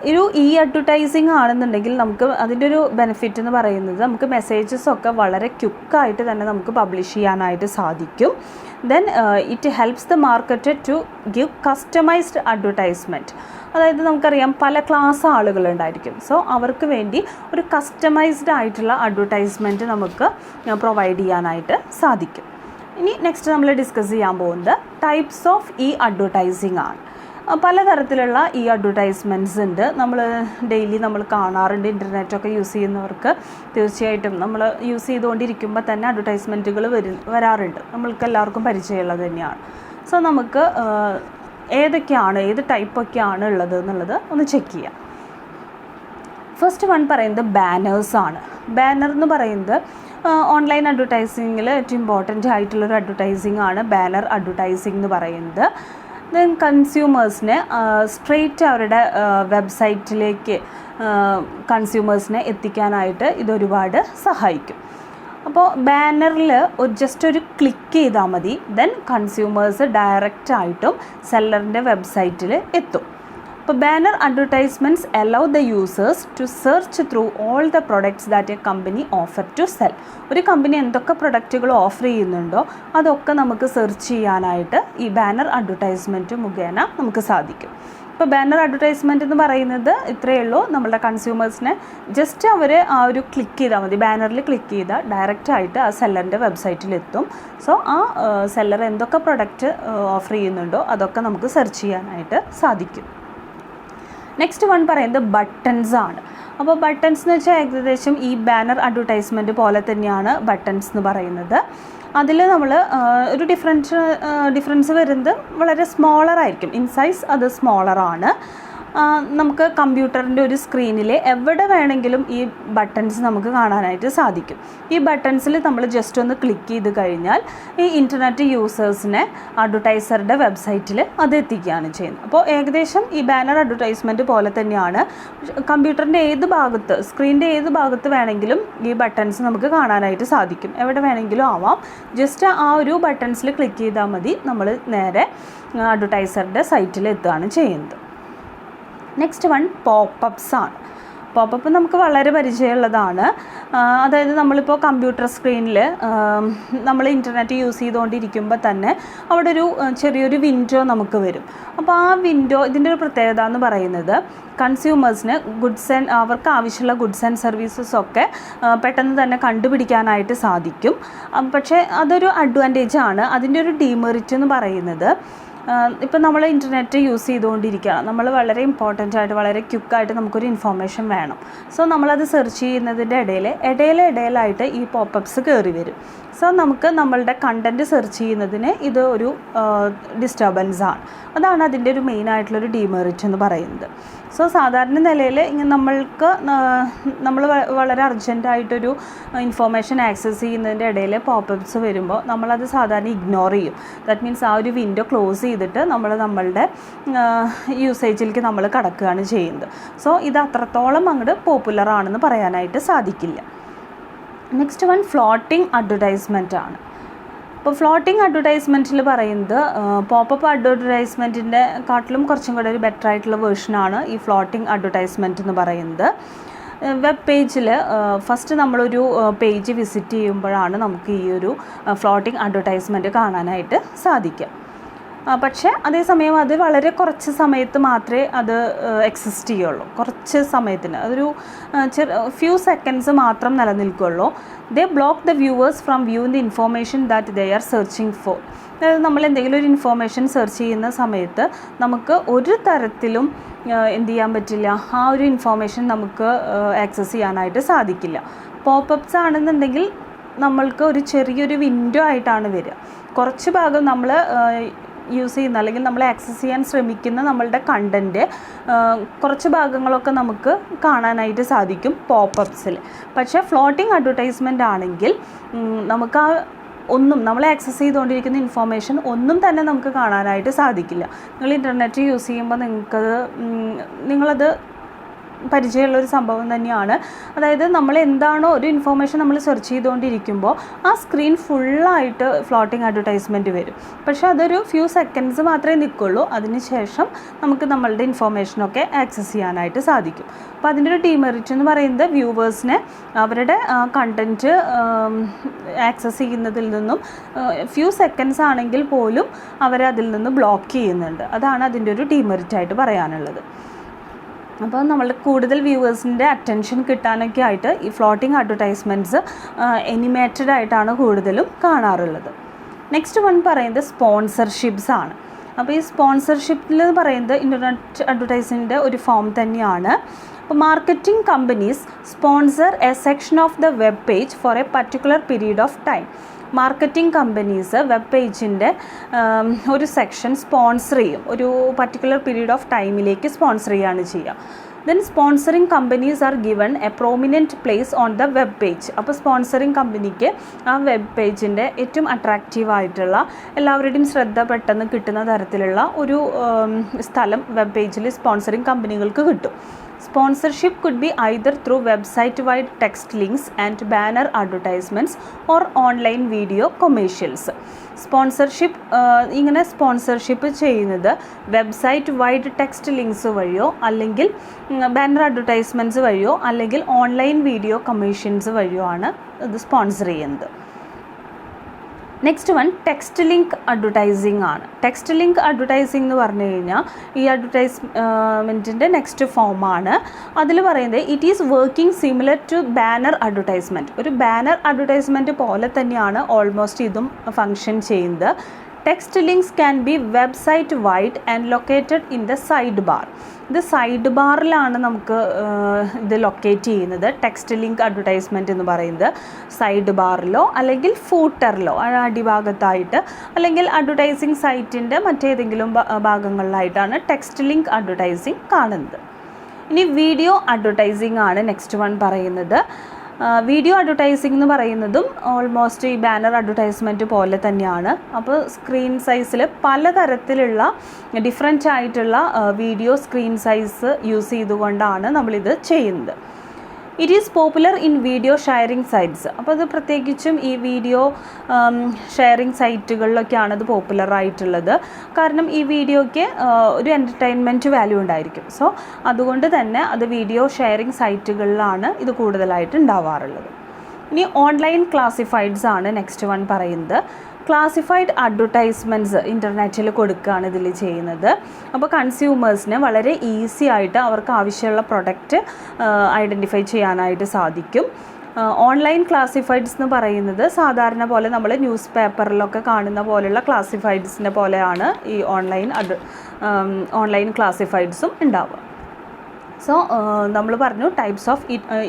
ഒരു അഡ്വർടൈസിങ് ആണെന്നുണ്ടെങ്കിൽ നമുക്ക് അതിൻ്റെ ഒരു ബെനിഫിറ്റ് എന്ന് പറയുന്നത് നമുക്ക് മെസ്സേജസൊക്കെ വളരെ ക്വിക്കായിട്ട് തന്നെ നമുക്ക് പബ്ലിഷ് ചെയ്യാനായിട്ട് സാധിക്കും. Then it helps the market to give customised advertisement. അതായത് നമുക്കറിയാം പല ക്ലാസ് ആളുകളുണ്ടായിരിക്കും. സോ അവർക്ക് വേണ്ടി ഒരു കസ്റ്റമൈസ്ഡ് ആയിട്ടുള്ള അഡ്വർടൈസ്മെൻറ്റ് നമുക്ക് പ്രൊവൈഡ് ചെയ്യാനായിട്ട് സാധിക്കും. ഇനി നെക്സ്റ്റ് നമ്മൾ ഡിസ്കസ് ചെയ്യാൻ പോകുന്നത് ടൈപ്സ് ഓഫ് അഡ്വർടൈസിങ് ആണ്. പലതരത്തിലുള്ള അഡ്വർടൈസ്മെൻറ്റ്സ് ഉണ്ട്. ഡെയിലി നമ്മൾ കാണാറുണ്ട്. ഇൻ്റർനെറ്റൊക്കെ യൂസ് ചെയ്യുന്നവർക്ക് തീർച്ചയായിട്ടും നമ്മൾ യൂസ് ചെയ്തുകൊണ്ടിരിക്കുമ്പോൾ തന്നെ അഡ്വർടൈസ്മെൻറ്റുകൾ വരാറുണ്ട്. നമ്മൾക്ക് എല്ലാവർക്കും പരിചയമുള്ളത് തന്നെയാണ്. സോ നമുക്ക് ഏത് ടൈപ്പൊക്കെയാണ് ഉള്ളത് എന്നുള്ളത് ഒന്ന് ചെക്ക് ചെയ്യാം. ഫസ്റ്റ് വൺ പറയുന്നത് ബാനേഴ്സാണ്. ബാനർ എന്ന് പറയുന്നത് ഓൺലൈൻ അഡ്വർടൈസിങ്ങിൽ ഏറ്റവും ഇമ്പോർട്ടൻ്റ് ആയിട്ടുള്ളൊരു അഡ്വർടൈസിങ് ആണ് ബാനർ അഡ്വർടൈസിങ് എന്ന് പറയുന്നത്. ദെൻ കൺസ്യൂമേഴ്സിനെ സ്ട്രെയിറ്റ് അവരുടെ വെബ്സൈറ്റിലേക്ക് കൺസ്യൂമേഴ്സിനെ എത്തിക്കാനായിട്ട് ഇതൊരുപാട് സഹായിക്കും. അപ്പോൾ ബാനറിൽ ജസ്റ്റ് ഒരു ക്ലിക്ക് ചെയ്താൽ മതി, ദെൻ കൺസ്യൂമേഴ്സ് ഡയറക്റ്റായിട്ടും സെല്ലറിൻ്റെ വെബ്സൈറ്റിൽ എത്തും. അപ്പോൾ banner advertisements allow the users to search through all the products that a company offer to sell. ഒരു കമ്പനി എന്തൊക്കെ പ്രൊഡക്റ്റുകൾ ഓഫർ ചെയ്യുന്നുണ്ടോ അതൊക്കെ നമുക്ക് സെർച്ച് ചെയ്യാനായിട്ട് ഈ ബാനർ അഡ്വർടൈസ്മെൻറ്റ് മുഖേന നമുക്ക് സാധിക്കും. ഇപ്പോൾ ബാനർ അഡ്വർടൈസ്മെൻറ്റ് എന്ന് പറയുന്നത് ഇത്രയേ ഉള്ളൂ. നമ്മളുടെ കൺസ്യൂമേഴ്സിനെ ജസ്റ്റ് അവർ ആ ഒരു ക്ലിക്ക് ചെയ്താൽ മതി, ബാനറിൽ ക്ലിക്ക് ചെയ്താൽ ഡയറക്റ്റായിട്ട് ആ സെല്ലറിൻ്റെ വെബ്സൈറ്റിലെത്തും. സോ ആ സെല്ലർ എന്തൊക്കെ പ്രൊഡക്റ്റ് ഓഫർ ചെയ്യുന്നുണ്ടോ അതൊക്കെ നമുക്ക് സെർച്ച് ചെയ്യാനായിട്ട് സാധിക്കും. നെക്സ്റ്റ് വൺ പറയുന്നത് ബട്ടൺസ് ആണ്. അപ്പോൾ ബട്ടൺസ് എന്ന് വെച്ചാൽ ഏകദേശം ഈ ബാനർ അഡ്വർടൈസ്മെൻറ്റ് പോലെ തന്നെയാണ് ബട്ടൺസ് എന്ന് പറയുന്നത്. അതിൽ നമ്മൾ ഒരു ഡിഫറൻസ് വരുന്നത് വളരെ സ്മോളറായിരിക്കും, ഇൻ സൈസ് അത് സ്മോളറാണ്. നമുക്ക് കമ്പ്യൂട്ടറിൻ്റെ ഒരു സ്ക്രീനിൽ എവിടെ വേണമെങ്കിലും ഈ ബട്ടൺസ് നമുക്ക് കാണാനായിട്ട് സാധിക്കും. ഈ ബട്ടൺസിൽ നമ്മൾ ജസ്റ്റ് ഒന്ന് ക്ലിക്ക് ചെയ്ത് കഴിഞ്ഞാൽ ഈ ഇൻ്റർനെറ്റ് യൂസേഴ്സിനെ അഡ്വർടൈസറുടെ വെബ്സൈറ്റിൽ അത് എത്തിക്കുകയാണ് ചെയ്യുന്നത്. അപ്പോൾ ഏകദേശം ഈ ബാനർ അഡ്വർടൈസ്മെൻറ്റ് പോലെ തന്നെയാണ്. കമ്പ്യൂട്ടറിൻ്റെ ഏത് ഭാഗത്ത്, സ്ക്രീനിൻ്റെ ഏത് ഭാഗത്ത് വേണമെങ്കിലും ഈ ബട്ടൺസ് നമുക്ക് കാണാനായിട്ട് സാധിക്കും, എവിടെ വേണമെങ്കിലും ആവാം. ജസ്റ്റ് ആ ഒരു ബട്ടൺസിൽ ക്ലിക്ക് ചെയ്താൽ മതി, നമ്മൾ നേരെ അഡ്വർടൈസറുടെ സൈറ്റിൽ എത്തുകയാണ് ചെയ്യുന്നത്. നെക്സ്റ്റ് വൺ പോപ്പപ്സ് ആണ്. പോപ്പപ്പ് നമുക്ക് വളരെ പരിചയമുള്ളതാണ്. അതായത് നമ്മളിപ്പോൾ കമ്പ്യൂട്ടർ സ്ക്രീനിൽ നമ്മൾ ഇൻ്റർനെറ്റ് യൂസ് ചെയ്തുകൊണ്ടിരിക്കുമ്പോൾ തന്നെ അവിടെ ഒരു ചെറിയൊരു വിൻഡോ നമുക്ക് വരും. അപ്പോൾ ആ വിൻഡോ, ഇതിൻ്റെ ഒരു പ്രത്യേകത എന്ന് പറയുന്നത് കൺസ്യൂമേഴ്സിന് അവർക്ക് ആവശ്യമുള്ള ഗുഡ്സ് ആൻഡ് സർവീസസ് ഒക്കെ പെട്ടെന്ന് തന്നെ കണ്ടുപിടിക്കാനായിട്ട് സാധിക്കും. പക്ഷേ അതൊരു അഡ്വാൻറ്റേജ് ആണ്. അതിൻ്റെ ഒരു ഡീമെറിറ്റ് എന്ന് പറയുന്നത്, ഇപ്പം നമ്മൾ ഇൻ്റർനെറ്റ് യൂസ് ചെയ്തുകൊണ്ടിരിക്കുകയാണ്, നമ്മൾ വളരെ ഇമ്പോർട്ടൻ്റ് ആയിട്ട് വളരെ ക്വിക്കായിട്ട് നമുക്കൊരു ഇൻഫോർമേഷൻ വേണം. സോ നമ്മളത് സെർച്ച് ചെയ്യുന്നതിൻ്റെ ഇടയിലായിട്ട് ഈ പോപ്പപ്സ് കയറി വരും. സോ നമുക്ക് നമ്മളുടെ കണ്ടൻറ്റ് സെർച്ച് ചെയ്യുന്നതിന് ഇത് ഒരു ഡിസ്റ്റർബൻസാണ്. അതാണ് അതിൻ്റെ ഒരു മെയിനായിട്ടുള്ളൊരു ഡീമെറിറ്റ് എന്ന് പറയുന്നത്. സോ സാധാരണ നിലയിൽ നമ്മൾ വളരെ അർജൻറ്റായിട്ടൊരു ഇൻഫോർമേഷൻ ആക്സസ് ചെയ്യുന്നതിൻ്റെ ഇടയിൽ പോപ്പപ്സ് വരുമ്പോൾ നമ്മളത് സാധാരണ ഇഗ്നോർ ചെയ്യും. ദാറ്റ് മീൻസ് ആ ഒരു വിൻഡോ ക്ലോസ് ചെയ്തിട്ട് നമ്മളുടെ യൂസേജിലേക്ക് നമ്മൾ കടക്കുകയാണ് ചെയ്യുന്നത്. സോ ഇത് അത്രത്തോളം അങ്ങോട്ട് പോപ്പുലർ ആണെന്ന് പറയാനായിട്ട് സാധിക്കില്ല. നെക്സ്റ്റ് വൺ ഫ്ലോട്ടിംഗ് അഡ്വർടൈസ്മെൻ്റ് ആണ്. അപ്പോൾ ഫ്ലോട്ടിംഗ് അഡ്വർടൈസ്മെൻറ്റിൽ പറയുന്നത് പോപ്പപ്പ് അഡ്വർടൈസ്മെൻറ്റിൻ്റെ കാട്ടിലും കുറച്ചും കൂടെ ഒരു ബെറ്റർ ആയിട്ടുള്ള വേർഷനാണ് ഈ ഫ്ലോട്ടിംഗ് അഡ്വർടൈസ്മെൻറ്റ് എന്ന് പറയുന്നത്. വെബ് പേജിൽ ഫസ്റ്റ് നമ്മളൊരു പേജ് വിസിറ്റ് ചെയ്യുമ്പോഴാണ് നമുക്ക് ഈ ഒരു ഫ്ലോട്ടിംഗ് അഡ്വർടൈസ്മെൻറ്റ് കാണാനായിട്ട് സാധിക്കുക. പക്ഷേ അതേസമയം അത് വളരെ കുറച്ച് സമയത്ത് മാത്രമേ അത് എക്സിസ്റ്റ് ചെയ്യുള്ളൂ. കുറച്ച് സമയത്തിന്, അതൊരു ഫ്യൂ സെക്കൻഡ്സ് മാത്രം നിലനിൽക്കുകയുള്ളൂ. They block the viewers from viewing the information that they are searching for. അതായത് നമ്മൾ എന്തെങ്കിലും ഒരു ഇൻഫോർമേഷൻ സെർച്ച് ചെയ്യുന്ന സമയത്ത് നമുക്ക് ഒരു തരത്തിലും എന്ത് ചെയ്യാൻ പറ്റില്ല, ആ ഒരു ഇൻഫോർമേഷൻ നമുക്ക് ആക്സസ് ചെയ്യാനായിട്ട് സാധിക്കില്ല. പോപ്പപ്സ് ആണെന്നുണ്ടെങ്കിൽ നമ്മൾക്ക് ഒരു ചെറിയൊരു വിൻഡോ ആയിട്ടാണ് വരിക. കുറച്ച് ഭാഗം നമ്മൾ യൂസ് ചെയ്യുന്ന അല്ലെങ്കിൽ നമ്മൾ ആക്സസ് ചെയ്യാൻ ശ്രമിക്കുന്ന നമ്മളുടെ കണ്ടൻറ്റ് കുറച്ച് ഭാഗങ്ങളൊക്കെ നമുക്ക് കാണാനായിട്ട് സാധിക്കും പോപ്പപ്സിൽ. പക്ഷേ ഫ്ലോട്ടിംഗ് അഡ്വർടൈസ്മെൻ്റ് ആണെങ്കിൽ നമുക്ക് നമ്മൾ ആക്സസ് ചെയ്തുകൊണ്ടിരിക്കുന്ന ഇൻഫോർമേഷൻ ഒന്നും തന്നെ നമുക്ക് കാണാനായിട്ട് സാധിക്കില്ല. നിങ്ങൾ ഇൻ്റർനെറ്റ് യൂസ് ചെയ്യുമ്പോൾ നിങ്ങളത് പരിചയമുള്ളൊരു സംഭവം തന്നെയാണ്. അതായത് നമ്മൾ എന്താണോ ഒരു ഇൻഫോർമേഷൻ നമ്മൾ സെർച്ച് ചെയ്തുകൊണ്ടിരിക്കുമ്പോൾ ആ സ്ക്രീൻ ഫുള്ളായിട്ട് ഫ്ലോട്ടിംഗ് അഡ്വർടൈസ്മെൻറ്റ് വരും. പക്ഷേ അതൊരു ഫ്യൂ സെക്കൻഡ്സ് മാത്രമേ നിൽക്കുള്ളൂ. അതിനുശേഷം നമുക്ക് നമ്മളുടെ ഇൻഫോർമേഷനൊക്കെ ആക്സസ് ചെയ്യാനായിട്ട് സാധിക്കും. അപ്പോൾ അതിൻ്റെ ഒരു ഡീമെറിറ്റ് എന്ന് പറയുന്നത് വ്യൂവേഴ്സിനെ അവരുടെ കണ്ടൻറ്റ് ആക്സസ് ചെയ്യുന്നതിൽ നിന്നും ഫ്യൂ സെക്കൻഡ്സ് ആണെങ്കിൽ പോലും അവരതിൽ നിന്ന് ബ്ലോക്ക് ചെയ്യുന്നുണ്ട്. അതാണ് അതിൻ്റെ ഒരു ഡീമെറിറ്റായിട്ട് പറയാനുള്ളത്. അപ്പോൾ നമ്മൾ കൂടുതൽ വ്യൂവേഴ്സിൻ്റെ അറ്റൻഷൻ കിട്ടാനൊക്കെ ആയിട്ട് ഈ ഫ്ലോട്ടിംഗ് അഡ്വർടൈസ്മെൻറ്റ്സ് എനിമേറ്റഡ് ആയിട്ടാണ് കൂടുതലും കാണാറുള്ളത്. നെക്സ്റ്റ് വൺ പറയുന്നത് സ്പോൺസർഷിപ്സ് ആണ്. അപ്പോൾ ഈ സ്പോൺസർഷിപ്പിൽ പറയുന്നത് ഇൻ്റർനെറ്റ് അഡ്വർടൈസിങ്ങിൻ്റെ ഒരു ഫോം തന്നെയാണ്. അപ്പോൾ marketing companies sponsor a section of the web page for a particular period of time. Marketing companies web പേജിൻ്റെ ഒരു സെക്ഷൻ സ്പോൺസർ ചെയ്യും, ഒരു പർട്ടിക്കുലർ പീരീഡ് ഓഫ് ടൈമിലേക്ക് സ്പോൺസർ ചെയ്യുകയാണ് ചെയ്യുക. Then sponsoring companies are given a prominent place on the web page. അപ്പോൾ സ്പോൺസറിങ് കമ്പനിക്ക് ആ വെബ് പേജിൻ്റെ ഏറ്റവും അട്രാക്റ്റീവ് ആയിട്ടുള്ള എല്ലാവരുടെയും ശ്രദ്ധ പെട്ടെന്ന് കിട്ടുന്ന തരത്തിലുള്ള ഒരു സ്ഥലം വെബ് പേജിൽ സ്പോൺസറിങ് കമ്പനികൾക്ക് കിട്ടും. Sponsorship could be either through website-wide text links and banner advertisements or online video commercials. ഇങ്ങനെ സ്പോൺസർഷിപ്പ് ചെയ്യുന്നത് വെബ്സൈറ്റ് വൈഡ് ടെക്സ്റ്റ് ലിങ്ക്സ് വഴിയോ അല്ലെങ്കിൽ ബാനർ അഡ്വർടൈസ്മെൻറ്റ്സ് വഴിയോ അല്ലെങ്കിൽ ഓൺലൈൻ വീഡിയോ കമ്മീഷൻസ് വഴിയോ ആണ് ഇത് സ്പോൺസർ ചെയ്യുന്നത്. Next one text link advertising ആണ്. ടെക്സ്റ്റ് ലിങ്ക് അഡ്വർടൈസിങ് എന്ന് പറഞ്ഞു കഴിഞ്ഞാൽ ഈ അഡ്വർടൈസ്മെൻറ്റിൻ്റെ നെക്സ്റ്റ് ഫോമാണ്. അതിൽ പറയുന്നത് it is working similar to banner advertisement. ഒരു ബാനർ അഡ്വർടൈസ്മെൻറ്റ് പോലെ തന്നെയാണ് ഓൾമോസ്റ്റ് ഇതും ഫങ്ഷൻ ചെയ്യുന്നത്. Text links can be website wide and located in the side bar. ഇത് സൈഡ് ബാറിലാണ് നമുക്ക് ഇത് ലൊക്കേറ്റ് ചെയ്യുന്നത്. ടെക്സ്റ്റ് ലിങ്ക് അഡ്വർടൈസ്മെൻറ്റ് എന്ന് പറയുന്നത് സൈഡ് ബാറിലോ അല്ലെങ്കിൽ ഫൂട്ടറിലോ അടിഭാഗത്തായിട്ട് അല്ലെങ്കിൽ അഡ്വർടൈസിങ് സൈറ്റിൻ്റെ മറ്റേതെങ്കിലും ഭാഗങ്ങളിലായിട്ടാണ് ടെക്സ്റ്റ് ലിങ്ക് അഡ്വർടൈസിങ് കാണുന്നത്. ഇനി വീഡിയോ അഡ്വർടൈസിങ് ആണ് നെക്സ്റ്റ് വൺ പറയുന്നത്. വീഡിയോ അഡ്വർടൈസിംഗ് എന്ന് പറയുന്നതും ഓൾമോസ്റ്റ് ഈ ബാനർ അഡ്വർടൈസ്മെൻറ്റ് പോലെ തന്നെയാണ്. അപ്പോൾ സ്ക്രീൻ സൈസിൽ പലതരത്തിലുള്ള ഡിഫറെൻ്റ് ആയിട്ടുള്ള വീഡിയോ സ്ക്രീൻ സൈസ് യൂസ് ചെയ്തുകൊണ്ടാണ് നമ്മളിത് ചെയ്യുന്നത്. It is popular in video sharing sites. അപ്പോൾ അത് പ്രത്യേകിച്ചും ഈ വീഡിയോ ഷെയറിംഗ് സൈറ്റുകളിലൊക്കെയാണ് അത് പോപ്പുലർ ആയിട്ടുള്ളത്. കാരണം ഈ വീഡിയോയ്ക്ക് ഒരു എൻ്റർടൈൻമെൻറ്റ് വാല്യൂ ഉണ്ടായിരിക്കും. സോ അതുകൊണ്ട് തന്നെ അത് വീഡിയോ ഷെയറിംഗ് സൈറ്റുകളിലാണ് ഇത് കൂടുതലായിട്ട് ഉണ്ടാവാറുള്ളത്. ഇനി ഓൺലൈൻ ക്ലാസിഫൈഡ്സ് ആണ് നെക്സ്റ്റ് വൺ പറയുന്നത്. ക്ലാസിഫൈഡ് അഡ്വർടൈസ്മെൻറ്റ്സ് ഇൻ്റർനെറ്റിൽ കൊടുക്കുകയാണ് ഇതിൽ ചെയ്യുന്നത്. അപ്പോൾ കൺസ്യൂമേഴ്സിന് വളരെ ഈസി ആയിട്ട് അവർക്ക് ആവശ്യമുള്ള പ്രൊഡക്റ്റ് ഐഡൻറ്റിഫൈ ചെയ്യാനായിട്ട് സാധിക്കും. ഓൺലൈൻ ക്ലാസിഫൈഡ്സ് എന്ന് പറയുന്നത് സാധാരണ പോലെ നമ്മൾ ന്യൂസ് പേപ്പറിലൊക്കെ കാണുന്ന പോലെയുള്ള ക്ലാസിഫൈഡ്സിനെ പോലെയാണ് ഈ ഓൺലൈൻ ക്ലാസിഫൈഡ്സും ഉണ്ടാവുക. സോ നമ്മൾ പറഞ്ഞു ടൈപ്സ് ഓഫ്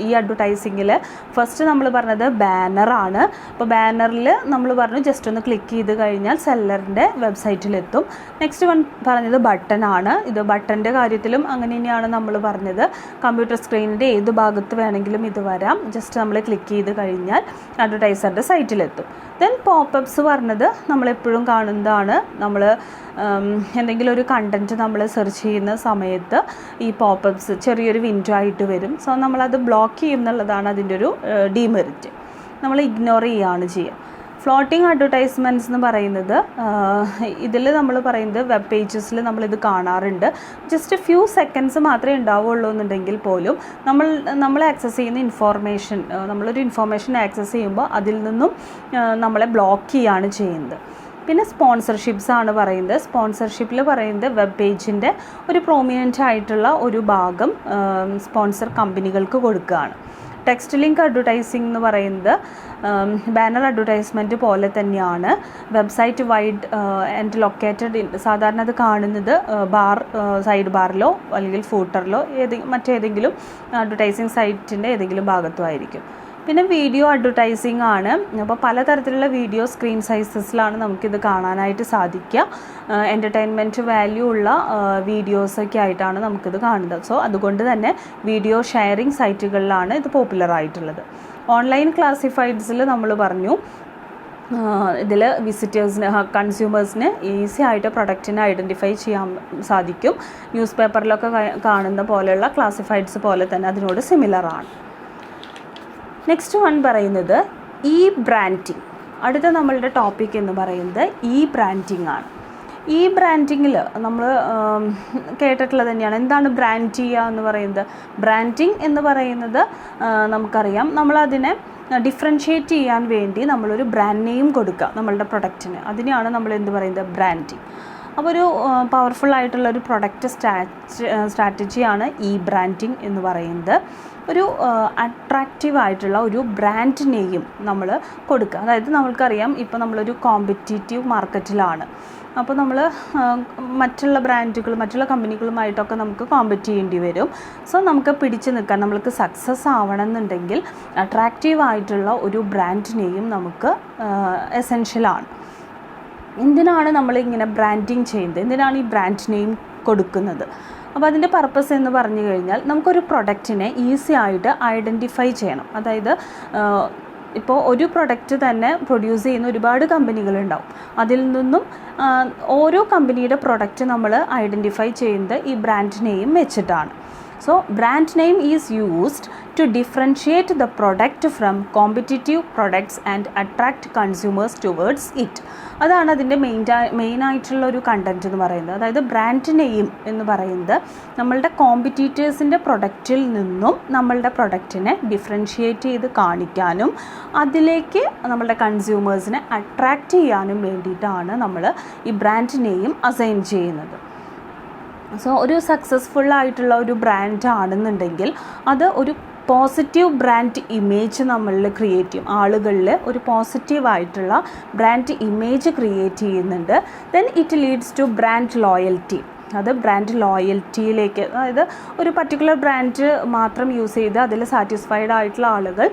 ഈ അഡ്വർടൈസിങ്ങിൽ ഫസ്റ്റ് നമ്മൾ പറഞ്ഞത് ബാനറാണ്. അപ്പോൾ ബാനറിൽ നമ്മൾ പറഞ്ഞു ജസ്റ്റ് ഒന്ന് ക്ലിക്ക് ചെയ്ത് കഴിഞ്ഞാൽ സെല്ലറിൻ്റെ വെബ്സൈറ്റിലെത്തും. നെക്സ്റ്റ് വൺ പറഞ്ഞത് ബട്ടനാണ്. ഇത് ബട്ടൻ്റെ കാര്യത്തിലും അങ്ങനെ തന്നെയാണ് നമ്മൾ പറഞ്ഞത്. കമ്പ്യൂട്ടർ സ്ക്രീനിൻ്റെ ഏത് ഭാഗത്ത് വേണമെങ്കിലും ഇത് വരാം. ജസ്റ്റ് നമ്മൾ ക്ലിക്ക് ചെയ്ത് കഴിഞ്ഞാൽ അഡ്വർടൈസറുടെ സൈറ്റിലെത്തും. ദെൻ പോപ്പപ്സ് പറഞ്ഞത് നമ്മളെപ്പോഴും കാണുന്നതാണ്. നമ്മൾ എന്തെങ്കിലും ഒരു കണ്ടൻറ്റ് നമ്മൾ സെർച്ച് ചെയ്യുന്ന സമയത്ത് ഈ പോപ്പപ്സ് ചെറിയൊരു വിൻഡോ ആയിട്ട് വരും. സോ നമ്മളത് ബ്ലോക്ക് ചെയ്യും എന്നുള്ളതാണ് അതിൻ്റെ ഒരു ഡീമെറിറ്റ്. നമ്മൾ ഇഗ്നോർ ചെയ്യുകയാണ് ചെയ്യുക. ഫ്ലോട്ടിംഗ് അഡ്വർടൈസ്മെൻറ്റ്സ് എന്ന് പറയുന്നത് ഇതിൽ നമ്മൾ പറയുന്നത് വെബ് പേജസിൽ നമ്മളിത് കാണാറുണ്ട്. ജസ്റ്റ് ഫ്യൂ സെക്കൻഡ്സ് മാത്രമേ ഉണ്ടാവുള്ളൂ എന്നുണ്ടെങ്കിൽ പോലും നമ്മൾ ആക്സസ് ചെയ്യുന്ന ഇൻഫോർമേഷൻ നമ്മളൊരു ഇൻഫോർമേഷൻ ആക്സസ് ചെയ്യുമ്പോൾ അതിൽ നിന്നും നമ്മളെ ബ്ലോക്ക് ചെയ്യുകയാണ് ചെയ്യുന്നത്. പിന്നെ സ്പോൺസർഷിപ്സ് ആണ് പറയുന്നത്. സ്പോൺസർഷിപ്പിൽ പറയുന്നത് വെബ് പേജിൻ്റെ ഒരു പ്രോമിനൻ്റ് ആയിട്ടുള്ള ഒരു ഭാഗം സ്പോൺസർ കമ്പനികൾക്ക് കൊടുക്കുകയാണ്. ടെക്സ്റ്റ് ലിങ്ക് അഡ്വർടൈസിംഗ് എന്ന് പറയുന്നത് ബാനർ അഡ്വർടൈസ്മെൻറ്റ് പോലെ തന്നെയാണ്. വെബ്സൈറ്റ് വൈഡ് ആൻഡ് ലൊക്കേറ്റഡ് സാധാരണ അത് കാണുന്നത് സൈഡ് ബാറിലോ അല്ലെങ്കിൽ ഫൂട്ടറിലോ മറ്റേതെങ്കിലും അഡ്വർടൈസിങ് സൈറ്റിൻ്റെ ഏതെങ്കിലും ഭാഗത്തും ആയിരിക്കും. പിന്നെ വീഡിയോ അഡ്വർടൈസിംഗ് ആണ്. അപ്പോൾ പലതരത്തിലുള്ള വീഡിയോ സ്ക്രീൻ സൈസസിലാണ് നമുക്കിത് കാണാനായിട്ട് സാധിക്കുക. എൻ്റർടൈൻമെൻറ്റ് വാല്യൂ ഉള്ള വീഡിയോസൊക്കെ ആയിട്ടാണ് നമുക്കിത് കാണുന്നത്. സോ അതുകൊണ്ട് തന്നെ വീഡിയോ ഷെയറിംഗ് സൈറ്റുകളിലാണ് ഇത് പോപ്പുലർ ആയിട്ടുള്ളത്. ഓൺലൈൻ ക്ലാസിഫൈഡ്സിൽ നമ്മൾ പറഞ്ഞു ഇതിൽ കൺസ്യൂമേഴ്സിന് ഈസി ആയിട്ട് പ്രൊഡക്റ്റിനെ ഐഡൻറ്റിഫൈ ചെയ്യാൻ സാധിക്കും. ന്യൂസ് പേപ്പറിലൊക്കെ കാണുന്ന പോലെയുള്ള ക്ലാസിഫൈഡ്സ് പോലെ തന്നെ അതിനോട് സിമിലറാണ്. നെക്സ്റ്റ് വൺ പറയുന്നത് ഇ ബ്രാൻഡിങ്. അടുത്ത നമ്മളുടെ ടോപ്പിക് എന്ന് പറയുന്നത് ഇ ബ്രാൻഡിങ് ആണ്. ഈ ബ്രാൻഡിങ്ങിൽ നമ്മൾ കേട്ടിട്ടുള്ളത് തന്നെയാണ്. എന്താണ് ബ്രാൻഡ് ചെയ്യുക എന്ന് പറയുന്നത്? ബ്രാൻഡിങ് എന്ന് പറയുന്നത് നമുക്കറിയാം, നമ്മളതിനെ ഡിഫറൻഷ്യേറ്റ് ചെയ്യാൻ വേണ്ടി നമ്മളൊരു ബ്രാൻഡ് നെയിം കൊടുക്കുക നമ്മളുടെ പ്രൊഡക്റ്റിന്. അതിനെയാണ് നമ്മൾ എന്ത് പറയുന്നത്? ബ്രാൻഡിങ്. അപ്പോൾ ഒരു പവർഫുൾ ആയിട്ടുള്ളൊരു പ്രൊഡക്റ്റ് സ്ട്രാറ്റജിയാണ് ഈ ബ്രാൻഡിങ് എന്ന് പറയുന്നത്. ഒരു അട്രാക്റ്റീവ് ആയിട്ടുള്ള ഒരു ബ്രാൻഡ് നെയിം നമ്മൾ കൊടുക്കുക. അതായത് നമ്മൾക്കറിയാം ഇപ്പോൾ നമ്മളൊരു കോമ്പറ്റീറ്റീവ് മാർക്കറ്റിലാണ്. അപ്പോൾ നമ്മൾ മറ്റുള്ള കമ്പനികളുമായിട്ടൊക്കെ നമുക്ക് കോമ്പറ്റ് ചെയ്യേണ്ടി വരും. സോ നമുക്ക് പിടിച്ചു നിൽക്കാൻ, നമ്മൾക്ക് സക്സസ് ആവണം എന്നുണ്ടെങ്കിൽ അട്രാക്റ്റീവ് ആയിട്ടുള്ള ഒരു ബ്രാൻഡ് നെയിം നമുക്ക് എസെൻഷ്യലാണ്. എന്തിനാണ് നമ്മളിങ്ങനെ ബ്രാൻഡിങ് ചെയ്യുന്നത്? എന്തിനാണ് ഈ ബ്രാൻഡ് നെയിം കൊടുക്കുന്നത്? അപ്പോൾ അതിൻ്റെ പർപ്പസ് എന്ന് പറഞ്ഞു കഴിഞ്ഞാൽ നമുക്കൊരു പ്രൊഡക്റ്റിനെ ഈസി ആയിട്ട് ഐഡൻറ്റിഫൈ ചെയ്യണം. അതായത് ഇപ്പോൾ ഒരു പ്രൊഡക്റ്റ് തന്നെ പ്രൊഡ്യൂസ് ചെയ്യുന്ന ഒരുപാട് കമ്പനികളുണ്ടാവും. അതിൽ നിന്നും ഓരോ കമ്പനിയുടെ പ്രൊഡക്റ്റ് നമ്മൾ ഐഡൻറ്റിഫൈ ചെയ്യുന്നത് ഈ ബ്രാൻഡ് നെയിം വെച്ചിട്ടാണ്. So brand name is used to differentiate the product from competitive products and attract consumers towards it. അതാണ് അതിൻ്റെ മെയിനായിട്ടുള്ള ഒരു കണ്ടൻറ്റ് എന്ന് പറയുന്നത്. അതായത് ബ്രാൻഡ് നെയിം എന്ന് പറയുന്നത് നമ്മളുടെ കോമ്പറ്റീറ്റേഴ്സിൻ്റെ പ്രൊഡക്റ്റിൽ നിന്നും നമ്മളുടെ പ്രൊഡക്റ്റിനെ ഡിഫറൻഷിയേറ്റ് ചെയ്ത് കാണിക്കാനും അതിലേക്ക് നമ്മളുടെ കൺസ്യൂമേഴ്സിനെ അട്രാക്റ്റ് ചെയ്യാനും വേണ്ടിയിട്ടാണ് നമ്മൾ ഈ ബ്രാൻഡ് നെയിം അസൈൻ ചെയ്യുന്നത്. സോ ഒരു സക്സസ്ഫുള്ളായിട്ടുള്ള ഒരു ബ്രാൻഡ് ആണെന്നുണ്ടെങ്കിൽ അത് ഒരു പോസിറ്റീവ് ബ്രാൻഡ് ഇമേജ് നമ്മളിൽ ക്രിയേറ്റ് ചെയ്യും. ആളുകളിൽ ഒരു പോസിറ്റീവായിട്ടുള്ള ബ്രാൻഡ് ഇമേജ് ക്രിയേറ്റ് ചെയ്യുന്നുണ്ട്. Then it leads to brand loyalty. അത് ബ്രാൻഡ് ലോയൽറ്റിയിലേക്ക്, അതായത് ഒരു പർട്ടിക്കുലർ ബ്രാൻഡ് മാത്രം യൂസ് ചെയ്ത് അതിൽ സാറ്റിസ്ഫൈഡ് ആയിട്ടുള്ള ആളുകൾ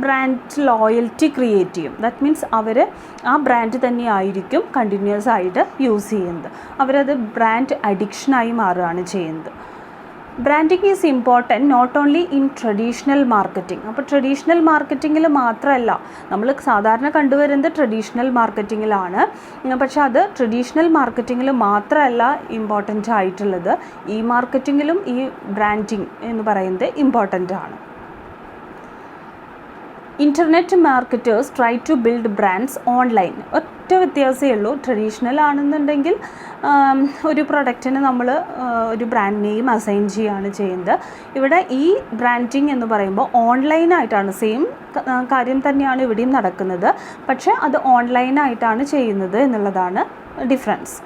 ബ്രാൻഡ് ലോയൽറ്റി ക്രിയേറ്റ് ചെയ്യും. ദാറ്റ് മീൻസ് അവർ ആ ബ്രാൻഡ് തന്നെയായിരിക്കും കണ്ടിന്യൂസ് ആയിട്ട് യൂസ് ചെയ്യുന്നത്. അവരത് ബ്രാൻഡ് അഡിക്ഷനായി മാറുകയാണ് ചെയ്യുന്നത്. Branding is important not only in traditional marketing. അപ്പോൾ ട്രഡീഷണൽ മാർക്കറ്റിങ്ങിൽ മാത്രമല്ല, നമ്മൾ സാധാരണ കണ്ടുവരുന്നത് ട്രഡീഷണൽ മാർക്കറ്റിങ്ങിലാണ്. പക്ഷേ അത് ട്രഡീഷണൽ മാർക്കറ്റിങ്ങിൽ മാത്രമല്ല ഇമ്പോർട്ടൻ്റ് ആയിട്ടുള്ളത്, ഈ മാർക്കറ്റിങ്ങിലും ഈ ബ്രാൻഡിങ് എന്ന് പറയുന്നത് ഇമ്പോർട്ടൻ്റ് ആണ്. Internet marketers try to build brands online. ഒറ്റ വ്യത്യാസമേ ഉള്ളൂ. ട്രഡീഷണൽ ആണെന്നുണ്ടെങ്കിൽ ഒരു പ്രൊഡക്റ്റിന് നമ്മൾ ഒരു ബ്രാൻഡ് നെയിം അസൈൻ ചെയ്യുകയാണ് ചെയ്യുന്നത്. ഇവിടെ ഈ ബ്രാൻഡിങ് എന്ന് പറയുമ്പോൾ ഓൺലൈനായിട്ടാണ്, സെയിം കാര്യം തന്നെയാണ് ഇവിടെയും നടക്കുന്നത്, പക്ഷേ അത് ഓൺലൈനായിട്ടാണ് ചെയ്യുന്നത് എന്നുള്ളതാണ് difference.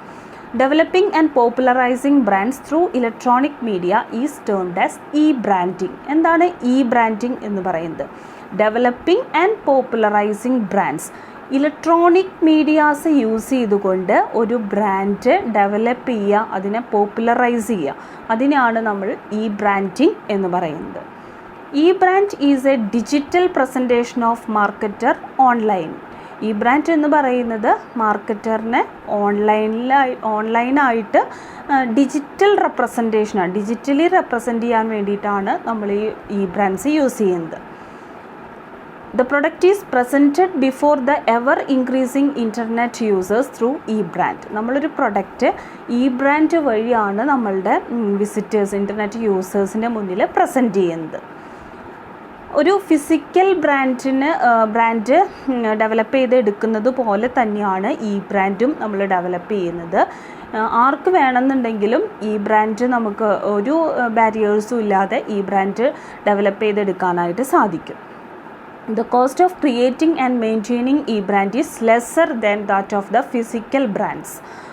Developing and popularizing brands through electronic media is termed as e-branding. എന്താണ് e-branding എന്ന് പറയുന്നത്? Developing and പോപ്പുലറൈസിങ് brands. Electronic medias use ചെയ്തുകൊണ്ട് ഒരു ബ്രാൻഡ് ഡെവലപ്പ് ചെയ്യുക, അതിനെ പോപ്പുലറൈസ് ചെയ്യുക, അതിനെയാണ് നമ്മൾ e-branding എന്ന് പറയുന്നത്. e-brand is A digital presentation of marketer online. ഈ ബ്രാൻഡ് എന്ന് പറയുന്നത് മാർക്കറ്ററിനെ ഓൺലൈനായിട്ട് ഡിജിറ്റൽ റെപ്രസെൻറ്റേഷനാണ്, ഡിജിറ്റലി റെപ്രസെൻറ്റ് ചെയ്യാൻ വേണ്ടിയിട്ടാണ് നമ്മൾ ഈ ബ്രാൻഡ്സ് യൂസ് ചെയ്യുന്നത്. The product is presented before the ever increasing internet users through e-brand. നമ്മളൊരു പ്രൊഡക്റ്റ് e-brand വഴിയാണ് നമ്മളുടെ വിസിറ്റേഴ്സ്, ഇൻ്റർനെറ്റ് യൂസേഴ്സിൻ്റെ മുന്നിൽ പ്രസൻറ്റ് ചെയ്യുന്നത്. ഒരു ഫിസിക്കൽ ബ്രാൻഡ് ഡെവലപ്പ് ചെയ്തെടുക്കുന്നത് പോലെ തന്നെയാണ് ഈ ബ്രാൻഡും നമ്മൾ ഡെവലപ്പ് ചെയ്യുന്നത്. ആർക്ക് വേണമെന്നുണ്ടെങ്കിലും ഈ ബ്രാൻഡ് നമുക്ക് ഒരു ബാരിയേഴ്സും ഇല്ലാതെ ഈ ബ്രാൻഡ് ഡെവലപ്പ് ചെയ്തെടുക്കാനായിട്ട് സാധിക്കും. The cost of creating and maintaining e-brand is lesser than that of the physical brands.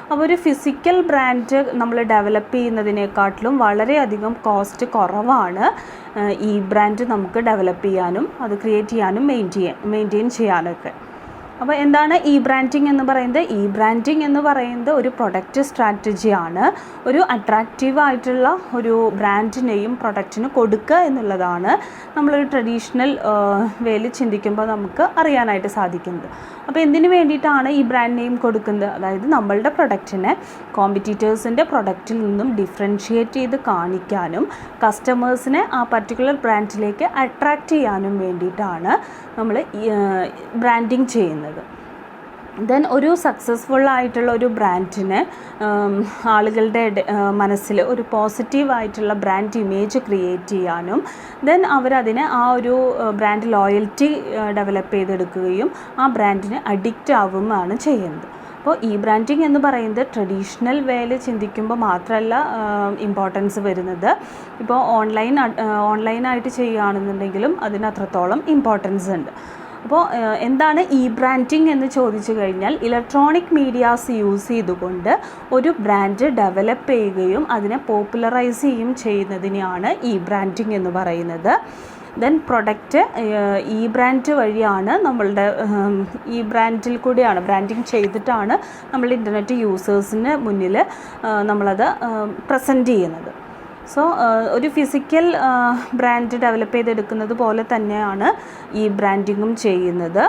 അപ്പോൾ ഒരു ഫിസിക്കൽ ബ്രാൻഡ് നമ്മൾ ഡെവലപ്പ് ചെയ്യുന്നതിനേക്കാട്ടിലും വളരെയധികം കോസ്റ്റ് കുറവാണ് ഈ ബ്രാൻഡ് നമുക്ക് ഡെവലപ്പ് ചെയ്യാനും അത് ക്രിയേറ്റ് ചെയ്യാനും മെയിൻറ്റെയിൻ ചെയ്യാനൊക്കെ. അപ്പോൾ എന്താണ് e-branding എന്ന് പറയുന്നത്? e-branding എന്ന് പറയുന്നത് ഒരു പ്രൊഡക്റ്റ് സ്ട്രാറ്റജിയാണ്. ഒരു അട്രാക്റ്റീവായിട്ടുള്ള ഒരു ബ്രാൻഡ് നെയിം പ്രൊഡക്റ്റിന് കൊടുക്കുക എന്നുള്ളതാണ് നമ്മളൊരു ട്രഡീഷണൽ വേയിൽ ചിന്തിക്കുമ്പോൾ നമുക്ക് അറിയാനായിട്ട് സാധിക്കുന്നത്. അപ്പോൾ എന്തിനു വേണ്ടിയിട്ടാണ് ഈ ബ്രാൻഡ് നെയിം കൊടുക്കുന്നത്? അതായത് നമ്മളുടെ പ്രൊഡക്റ്റിനെ കോമ്പറ്റീറ്റേഴ്സിൻ്റെ പ്രൊഡക്റ്റിൽ നിന്നും ഡിഫറൻഷിയേറ്റ് ചെയ്ത് കാണിക്കാനും കസ്റ്റമേഴ്സിനെ ആ പർട്ടിക്കുലർ ബ്രാൻഡിലേക്ക് അട്രാക്റ്റ് ചെയ്യാനും വേണ്ടിയിട്ടാണ് നമ്മൾ ബ്രാൻഡിങ് ചെയ്യുന്നത്. ദെൻ ഒരു സക്സസ്ഫുള്ളായിട്ടുള്ള ഒരു ബ്രാൻഡിന് ആളുകളുടെ മനസ്സിൽ ഒരു പോസിറ്റീവായിട്ടുള്ള ബ്രാൻഡ് ഇമേജ് ക്രിയേറ്റ് ചെയ്യാനും ദെൻ അവരതിനെ ആ ഒരു ബ്രാൻഡ് ലോയൽറ്റി ഡെവലപ്പ് ചെയ്തെടുക്കുകയും ആ ബ്രാൻഡിന് അഡിക്റ്റ് ആവുകയാണ് ചെയ്യുന്നത്. അപ്പോൾ e-branding എന്ന് പറയുന്നത് ട്രഡീഷണൽ വേയിൽ ചിന്തിക്കുമ്പോൾ മാത്രമല്ല ഇമ്പോർട്ടൻസ് വരുന്നത്. ഇപ്പോൾ ഓൺലൈനായിട്ട് ചെയ്യുകയാണെന്നുണ്ടെങ്കിലും അതിന് അത്രത്തോളം ഇമ്പോർട്ടൻസ് ഉണ്ട്. അപ്പോൾ എന്താണ് e-branding എന്ന് ചോദിച്ചു കഴിഞ്ഞാൽ ഇലക്ട്രോണിക് മീഡിയാസ് യൂസ് ചെയ്തുകൊണ്ട് ഒരു ബ്രാൻഡ് ഡെവലപ്പ് ചെയ്യുകയും അതിനെ പോപ്പുലറൈസ് ചെയ്യുന്നതിനെയാണ് e-branding എന്ന് പറയുന്നത്. ദെൻ പ്രൊഡക്റ്റ് e-brand വഴിയാണ് നമ്മളുടെ ബ്രാൻഡിൽ കൂടിയാണ് ബ്രാൻഡിങ് ചെയ്തിട്ടാണ് നമ്മൾ ഇൻ്റർനെറ്റ് യൂസേഴ്സിന് മുന്നിൽ നമ്മളത് പ്രസൻറ്റ് ചെയ്യുന്നത്. സോ ഒരു ഫിസിക്കൽ ബ്രാൻഡ് ഡെവലപ്പ് ചെയ്തെടുക്കുന്നത് പോലെ തന്നെയാണ് ഈ ബ്രാൻഡിങ്ങും ചെയ്യുന്നത്.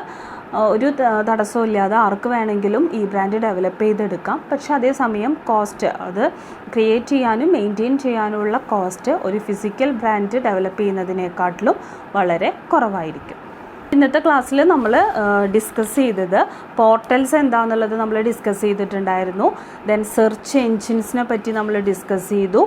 ഒരു തടസ്സവും ഇല്ലാതെ ആർക്ക് വേണമെങ്കിലും ഈ ബ്രാൻഡ് ഡെവലപ്പ് ചെയ്തെടുക്കാം. പക്ഷേ അതേസമയം കോസ്റ്റ്, അത് ക്രിയേറ്റ് ചെയ്യാനും മെയിൻറ്റെയിൻ ചെയ്യാനുമുള്ള കോസ്റ്റ് ഒരു ഫിസിക്കൽ ബ്രാൻഡ് ഡെവലപ്പ് ചെയ്യുന്നതിനേക്കാട്ടിലും വളരെ കുറവായിരിക്കും. ഇന്നത്തെ ക്ലാസ്സിൽ നമ്മൾ ഡിസ്കസ് ചെയ്തത് പോർട്ടൽസ് എന്താണെന്നുള്ളത് നമ്മൾ ഡിസ്കസ് ചെയ്തിട്ടുണ്ടായിരുന്നു. ദെൻ സെർച്ച് എൻജിൻസിനെ പറ്റി നമ്മൾ ഡിസ്കസ് ചെയ്തു.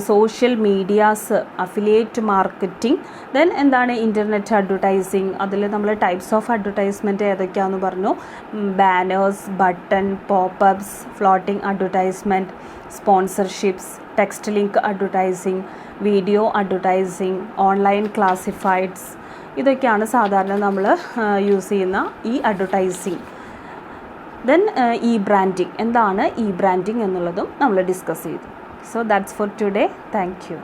Social medias, affiliate marketing, then എന്താണ് ഇൻ്റർനെറ്റ് അഡ്വർടൈസിങ്, അതിൽ നമ്മൾ ടൈപ്സ് ഓഫ് അഡ്വർടൈസ്മെൻറ്റ് ഏതൊക്കെയാണെന്ന് പറഞ്ഞു. Banners, button, popups, floating advertisement, sponsorships, text link advertising, video advertising, online classifieds, ഇതൊക്കെയാണ് സാധാരണ നമ്മൾ യൂസ് ചെയ്യുന്ന ഈ അഡ്വർടൈസിങ്. ദെൻ ഇ ബ്രാൻഡിങ്, എന്താണ് ഇ ബ്രാൻഡിങ് എന്നുള്ളതും നമ്മൾ ഡിസ്കസ് ചെയ്തു. So that's for today. Thank U.